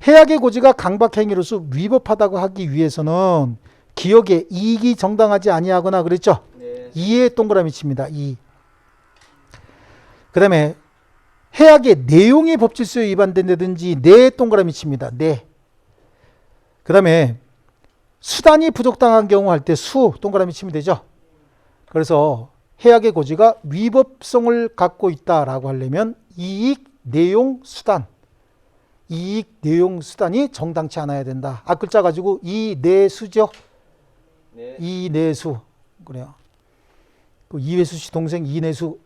해약의 고지가 강박행위로서 위법하다고 하기 위해서는 기억에 이익이 정당하지 아니하거나 그랬죠. 네. 2에 동그라미 칩니다. 2. 그 다음에 해악의 내용이 법질서에 위반된다든지 네 동그라미 칩니다. 네. 그 다음에 수단이 부족당한 경우 할 때 수 동그라미 치면 되죠. 그래서 해악의 고지가 위법성을 갖고 있다라고 하려면 이익, 내용, 수단. 이익, 내용, 수단이 정당치 않아야 된다. 앞글자 가지고 이내수죠.
네.
이내수. 그래요. 그 이회수 씨 동생 이내수.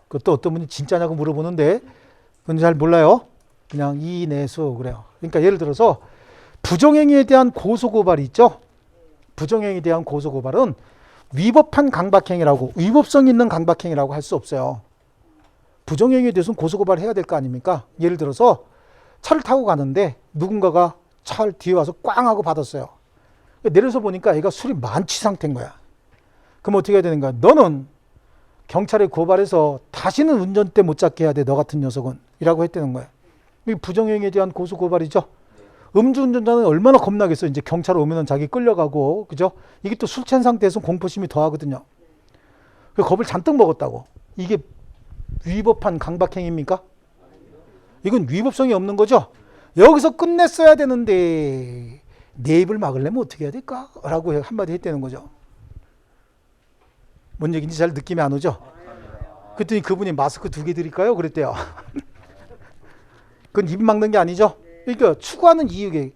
그것도 어떤 분이 진짜냐고 물어보는데 그건 잘 몰라요. 그냥 이내수 그래요. 그러니까 예를 들어서 부정행위에 대한 고소고발이 있죠. 부정행위에 대한 고소고발은 위법한 강박행위라고, 위법성 있는 강박행위라고 할 수 없어요. 부정행위에 대해서는 고소고발해야 될 거 아닙니까? 예를 들어서 차를 타고 가는데 누군가가 차를 뒤에 와서 꽝 하고 받았어요. 내려서 보니까 애가 술이 만취 상태인 거야. 그럼 어떻게 해야 되는 거야? 너는 경찰에 고발해서 다시는 운전대 못 잡게 해야 돼. 너 같은 녀석은. 이라고 했다는 거야. 이게 부정행위에 대한 고소고발이죠. 음주운전자는 얼마나 겁나겠어. 이제 경찰 오면은 자기 끌려가고, 그죠? 이게 또 술 취한 상태에서 공포심이 더하거든요. 그 겁을 잔뜩 먹었다고. 이게 위법한 강박행위입니까? 이건 위법성이 없는 거죠. 여기서 끝냈어야 되는데 내 입을 막으려면 어떻게 해야 될까? 라고 한마디 했다는 거죠. 뭔 얘기인지 잘 느낌이 안 오죠? 그랬더니 그분이 마스크 2개 드릴까요? 그랬대요. 그건 입 막는 게 아니죠. 그러니까 추구하는 이익에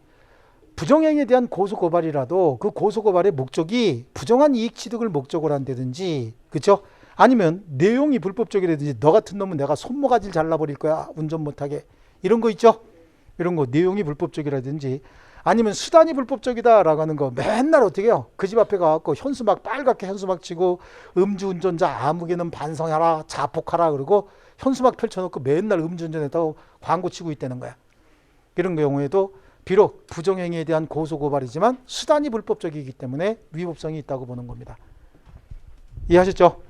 부정행위에 대한 고소고발이라도 그 고소고발의 목적이 부정한 이익 취득을 목적으로 한다든지, 그렇죠? 아니면 내용이 불법적이라든지 너 같은 놈은 내가 손모가지를 잘라버릴 거야. 운전 못하게. 이런 거 있죠? 이런 거 내용이 불법적이라든지 아니면 수단이 불법적이다라고 하는 거 맨날 어떻게 해요? 그 집 앞에 가갖고 현수막 빨갛게 현수막 치고 음주운전자 아무개는 반성하라 자폭하라 그러고 현수막 펼쳐놓고 맨날 음주운전했다고 광고 치고 있다는 거야. 이런 경우에도 비록 부정행위에 대한 고소고발이지만 수단이 불법적이기 때문에 위법성이 있다고 보는 겁니다. 이해하셨죠?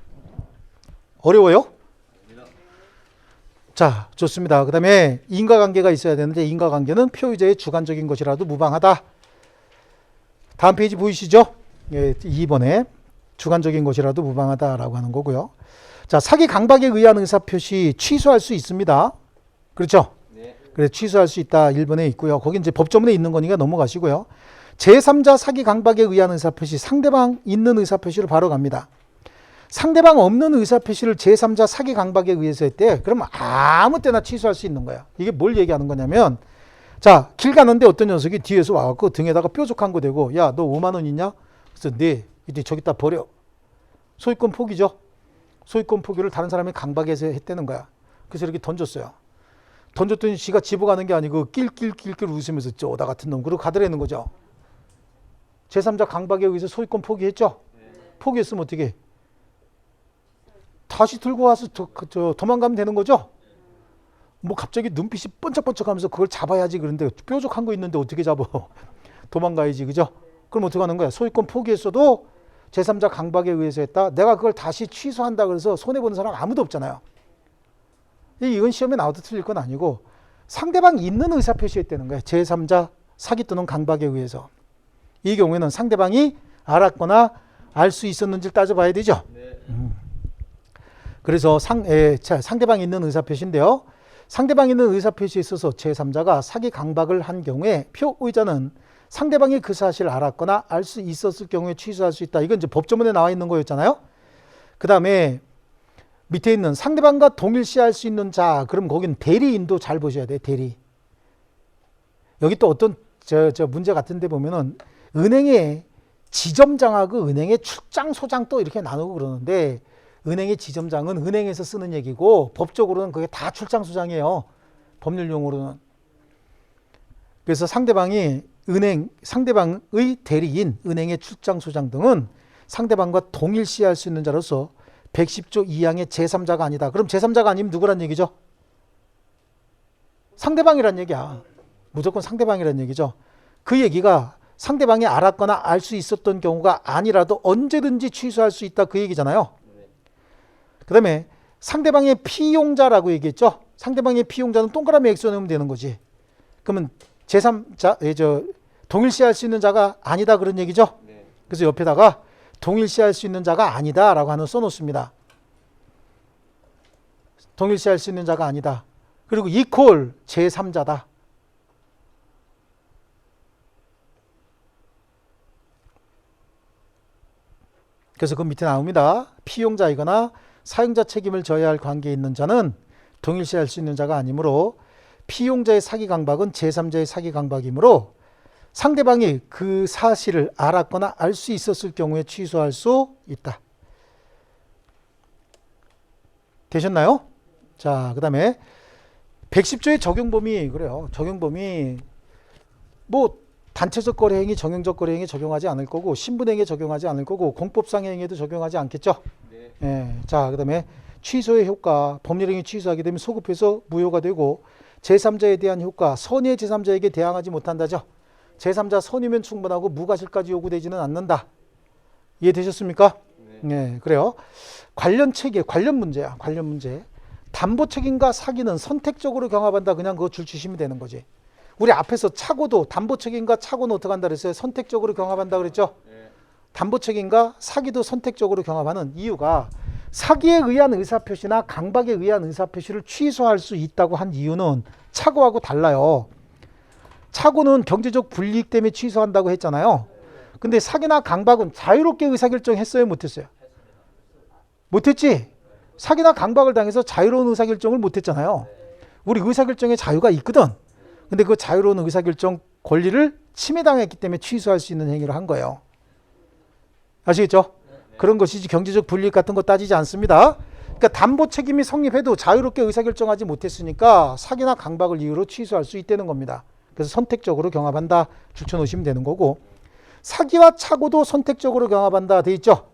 어려워요? 자, 좋습니다. 그 다음에 인과관계가 있어야 되는데 인과관계는 표의자의 주관적인 것이라도 무방하다. 다음 페이지 보이시죠? 예, 2번에 주관적인 것이라도 무방하다라고 하는 거고요. 자, 사기 강박에 의한 의사표시 취소할 수 있습니다. 그렇죠?
네.
그래 취소할 수 있다. 1번에 있고요. 거기 이제 법조문에 있는 거니까 넘어가시고요. 제3자 사기 강박에 의한 의사표시, 상대방 있는 의사표시로 바로 갑니다. 상대방 없는 의사표시를 제3자 사기 강박에 의해서 했대. 그러면 아무 때나 취소할 수 있는 거야. 이게 뭘 얘기하는 거냐면, 자, 길 가는데 어떤 녀석이 뒤에서 와갖고 등에다가 뾰족한 거 대고, 야, 너 5만 원 있냐? 그래서 네, 이제 저기다 버려. 소유권 포기죠. 소유권 포기를 다른 사람이 강박해서 했다는 거야. 그래서 이렇게 던졌어요. 던졌더니 지가 집어가는 게 아니고 낄낄낄낄 웃으면서 쪼다 같은 놈. 그러고 가더라는 거죠. 제3자 강박에 의해서 소유권 포기했죠. 포기했으면 어떻게 해? 다시 들고 와서 도망가면 되는 거죠? 뭐 갑자기 눈빛이 번쩍번쩍하면서 그걸 잡아야지. 그런데 뾰족한 거 있는데 어떻게 잡아? 도망가야지. 그죠? 그럼 어떻게 하는 거야? 소유권 포기했어도 제3자 강박에 의해서 했다. 내가 그걸 다시 취소한다 그래서 손해보는 사람 아무도 없잖아요. 이건 시험에 나와도 틀릴 건 아니고 상대방이 있는 의사표시했다는 거예요. 제3자 사기 또는 강박에 의해서. 이 경우에는 상대방이 알았거나 알 수 있었는지를 따져봐야 되죠.
네.
그래서 상대방이 있는 의사표시인데요. 상대방이 있는 의사표시에 있어서 제3자가 사기 강박을 한 경우에 표의자는 상대방이 그 사실을 알았거나 알 수 있었을 경우에 취소할 수 있다. 이건 이제 법조문에 나와 있는 거였잖아요. 그 다음에 밑에 있는 상대방과 동일시할 수 있는 자, 그럼 거긴 대리인도 잘 보셔야 돼요. 대리. 여기 또 어떤 문제 같은 데 보면은 은행의 지점장하고 은행의 출장소장 또 이렇게 나누고 그러는데 은행의 지점장은 은행에서 쓰는 얘기고 법적으로는 그게 다 출장소장이에요. 법률 용어로는. 그래서 상대방의 대리인, 은행의 출장소장 등은 상대방과 동일시할 수 있는 자로서 110조 2항의 제3자가 아니다. 그럼 제3자가 아니면 누구란 얘기죠? 상대방이란 얘기야. 무조건 상대방이란 얘기죠. 그 얘기가 상대방이 알았거나 알 수 있었던 경우가 아니라도 언제든지 취소할 수 있다. 그 얘기잖아요. 그 다음에 상대방의 피용자라고 얘기했죠. 상대방의 피용자는 동그라미 X 넣으면 되는 거지. 그러면 제3자, 동일시할 수 있는 자가 아니다. 그런 얘기죠.
네.
그래서 옆에다가 동일시할 수 있는 자가 아니다 라고 하는 써놓습니다. 동일시할 수 있는 자가 아니다. 그리고 이퀄 제3자다. 그래서 그 밑에 나옵니다. 피용자이거나 사용자 책임을 져야 할 관계에 있는 자는 동일시할 수 있는 자가 아니므로 피용자의 사기 강박은 제3자의 사기 강박이므로 상대방이 그 사실을 알았거나 알 수 있었을 경우에 취소할 수 있다. 되셨나요? 자, 그 다음에 110조의 적용범위 그래요. 적용범위 뭐 단체적 거래 행위, 정형적 거래 행위 적용하지 않을 거고 신분행위에 적용하지 않을 거고 공법상의 행위에도 적용하지 않겠죠.
네.
예. 자, 그 다음에 취소의 효과, 법률행위 취소하게 되면 소급해서 무효가 되고 제3자에 대한 효과, 선의의 제3자에게 대항하지 못한다죠. 제3자 선의면 충분하고 무과실까지 요구되지는 않는다. 이해되셨습니까? 네. 그래요. 관련 체계, 관련 문제야. 관련 문제. 담보 책임과 사기는 선택적으로 경합한다. 그냥 그거 줄 주시면 되는 거지. 우리 앞에서 차고도 담보 책임과 차고는 어떻게 한다 그랬어요? 선택적으로 경합한다 그랬죠?
네.
담보 책임과 사기도 선택적으로 경합하는 이유가 사기에 의한 의사표시나 강박에 의한 의사표시를 취소할 수 있다고 한 이유는 차고하고 달라요. 차고는 경제적 불이익 때문에 취소한다고 했잖아요. 근데 사기나 강박은 자유롭게 의사결정했어요? 못했어요? 못했지? 사기나 강박을 당해서 자유로운 의사결정을 못했잖아요. 우리 의사결정에 자유가 있거든. 근데 그 자유로운 의사결정 권리를 침해당했기 때문에 취소할 수 있는 행위를 한 거예요. 아시겠죠? 그런 것이지 경제적 불이익 같은 거 따지지 않습니다. 그러니까 담보 책임이 성립해도 자유롭게 의사결정하지 못했으니까 사기나 강박을 이유로 취소할 수 있다는 겁니다. 그래서 선택적으로 경합한다 줄쳐놓으시면 되는 거고, 사기와 차고도 선택적으로 경합한다 돼 있죠.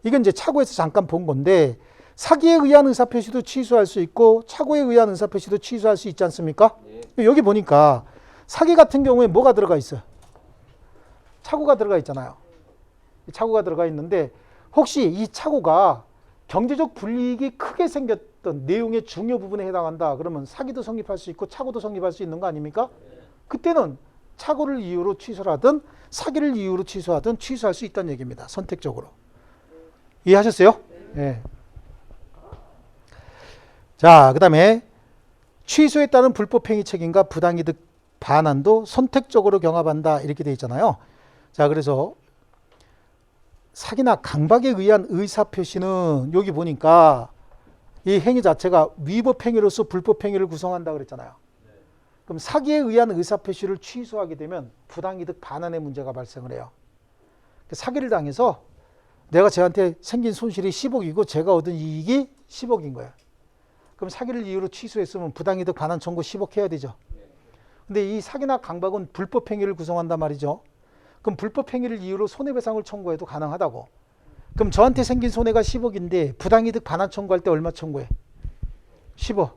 이건 이제 차고에서 잠깐 본 건데 사기에 의한 의사표시도 취소할 수 있고 차고에 의한 의사표시도 취소할 수 있지 않습니까? 네. 여기 보니까 사기 같은 경우에 뭐가 들어가 있어요? 차고가 들어가 있잖아요. 차고가 들어가 있는데 혹시 이 차고가 경제적 불이익이 크게 생겼던 내용의 중요 부분에 해당한다. 그러면 사기도 성립할 수 있고 차고도 성립할 수 있는 거 아닙니까? 그때는 차고를 이유로 취소를 하든 사기를 이유로 취소하든 취소할 수 있다는 얘기입니다. 선택적으로. 이해하셨어요? 네. 자, 그 다음에 취소에 따른 불법행위 책임과 부당이득 반환도 선택적으로 경합한다 이렇게 돼 있잖아요. 자, 그래서 사기나 강박에 의한 의사표시는 여기 보니까 이 행위 자체가 위법행위로서 불법행위를 구성한다 그랬잖아요. 그럼 사기에 의한 의사표시를 취소하게 되면 부당이득 반환의 문제가 발생을 해요. 사기를 당해서 내가 쟤한테 생긴 손실이 10억이고 제가 얻은 이익이 10억인 거야. 그럼 사기를 이유로 취소했으면 부당이득 반환 청구 10억 해야 되죠. 근데 이 사기나 강박은 불법행위를 구성한단 말이죠. 그럼 불법행위를 이유로 손해배상을 청구해도 가능하다고. 그럼 저한테 생긴 손해가 10억인데 부당이득 반환 청구할 때 얼마 청구해? 10억.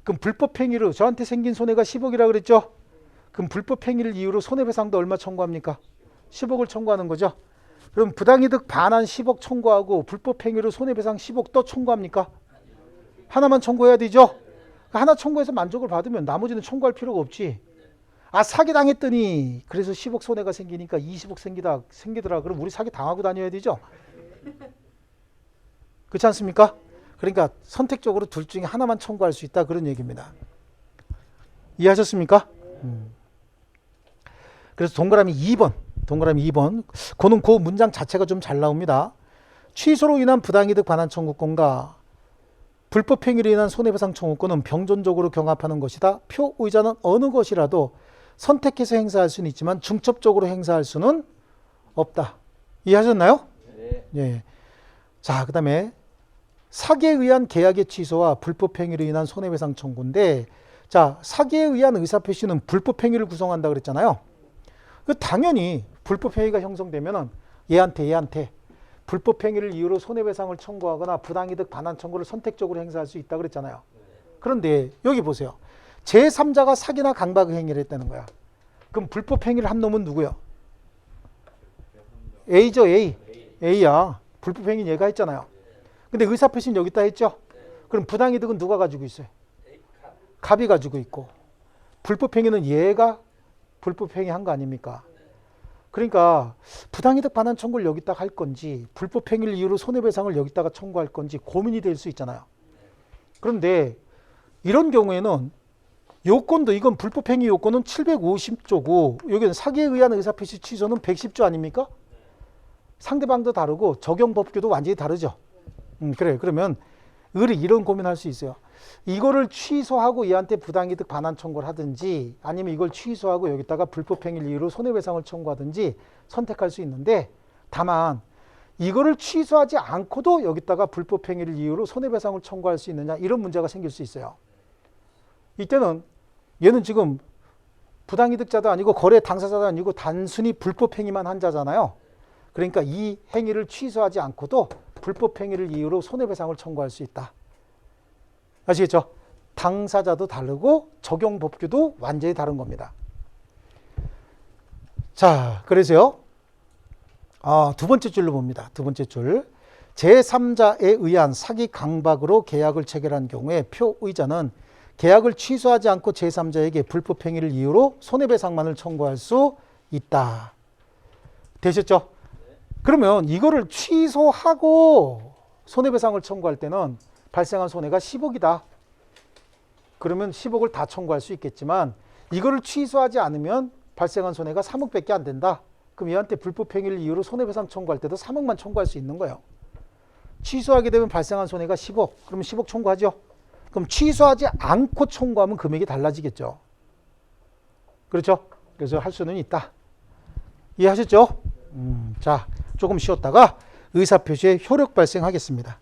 그럼 불법행위로 저한테 생긴 손해가 10억이라 그랬죠? 그럼 불법행위를 이유로 손해배상도 얼마 청구합니까? 10억을 청구하는 거죠. 그럼 부당이득 반환 10억 청구하고 불법행위로 손해배상 10억 또 청구합니까? 하나만 청구해야 되죠? 하나 청구해서 만족을 받으면 나머지는 청구할 필요가 없지. 아, 사기 당했더니 그래서 10억 손해가 생기니까 20억 생기더라. 그럼 우리 사기 당하고 다녀야 되죠? 그렇지 않습니까? 그러니까 선택적으로 둘 중에 하나만 청구할 수 있다 그런 얘기입니다. 이해하셨습니까? 그래서 동그라미 2번. 그는 그 문장 자체가 좀 잘 나옵니다. 취소로 인한 부당이득 반환 청구권과 불법행위로 인한 손해배상 청구권은 병존적으로 경합하는 것이다. 표의자는 어느 것이라도 선택해서 행사할 수는 있지만 중첩적으로 행사할 수는 없다. 이해하셨나요?
네.
예. 자, 그 다음에 사기에 의한 계약의 취소와 불법행위로 인한 손해배상 청구인데, 자, 사기에 의한 의사표시는 불법행위를 구성한다 그랬잖아요. 당연히 불법행위가 형성되면은 얘한테 불법행위를 이유로 손해배상을 청구하거나 부당이득 반환 청구를 선택적으로 행사할 수 있다 그랬잖아요. 그런데 여기 보세요. 제3자가 사기나 강박 행위를 했다는 거야. 그럼 불법행위를 한 놈은 누구야? A죠, A. A야. 불법행위 얘가 했잖아요. 근데 의사표시는 여기다 했죠? 그럼 부당이득은 누가 가지고 있어요? 갑이 가지고 있고. 불법행위는 얘가 불법행위 한 거 아닙니까? 그러니까 부당이득 반환 청구를 여기다가 할 건지 불법행위를 이유로 손해배상을 여기다가 청구할 건지 고민이 될 수 있잖아요. 그런데 이런 경우에는 요건도 이건 불법행위 요건은 750조고 여기는 사기에 의한 의사표시 취소는 110조 아닙니까? 상대방도 다르고 적용 법규도 완전히 다르죠. 그래. 그러면 이런 고민할 수 있어요. 이거를 취소하고 얘한테 부당이득 반환 청구를 하든지 아니면 이걸 취소하고 여기다가 불법행위를 이유로 손해배상을 청구하든지 선택할 수 있는데 다만 이거를 취소하지 않고도 여기다가 불법행위를 이유로 손해배상을 청구할 수 있느냐 이런 문제가 생길 수 있어요. 이때는 얘는 지금 부당이득자도 아니고 거래 당사자도 아니고 단순히 불법행위만 한 자잖아요. 그러니까 이 행위를 취소하지 않고도 불법행위를 이유로 손해배상을 청구할 수 있다. 아시겠죠? 당사자도 다르고 적용 법규도 완전히 다른 겁니다. 자, 그래서요. 두 번째 줄로 봅니다. 두 번째 줄. 제3자에 의한 사기 강박으로 계약을 체결한 경우에 표의자는 계약을 취소하지 않고 제3자에게 불법행위를 이유로 손해배상만을 청구할 수 있다. 되셨죠? 그러면 이거를 취소하고 손해배상을 청구할 때는 발생한 손해가 10억이다. 그러면 10억을 다 청구할 수 있겠지만 이거를 취소하지 않으면 발생한 손해가 3억밖에 안 된다. 그럼 얘한테 불법행위를 이유로 손해배상 청구할 때도 3억만 청구할 수 있는 거예요. 취소하게 되면 발생한 손해가 10억. 그러면 10억 청구하죠. 그럼 취소하지 않고 청구하면 금액이 달라지겠죠. 그렇죠? 그래서 할 수는 있다. 이해하셨죠? 자, 조금 쉬었다가 의사표시의 효력 발생하겠습니다.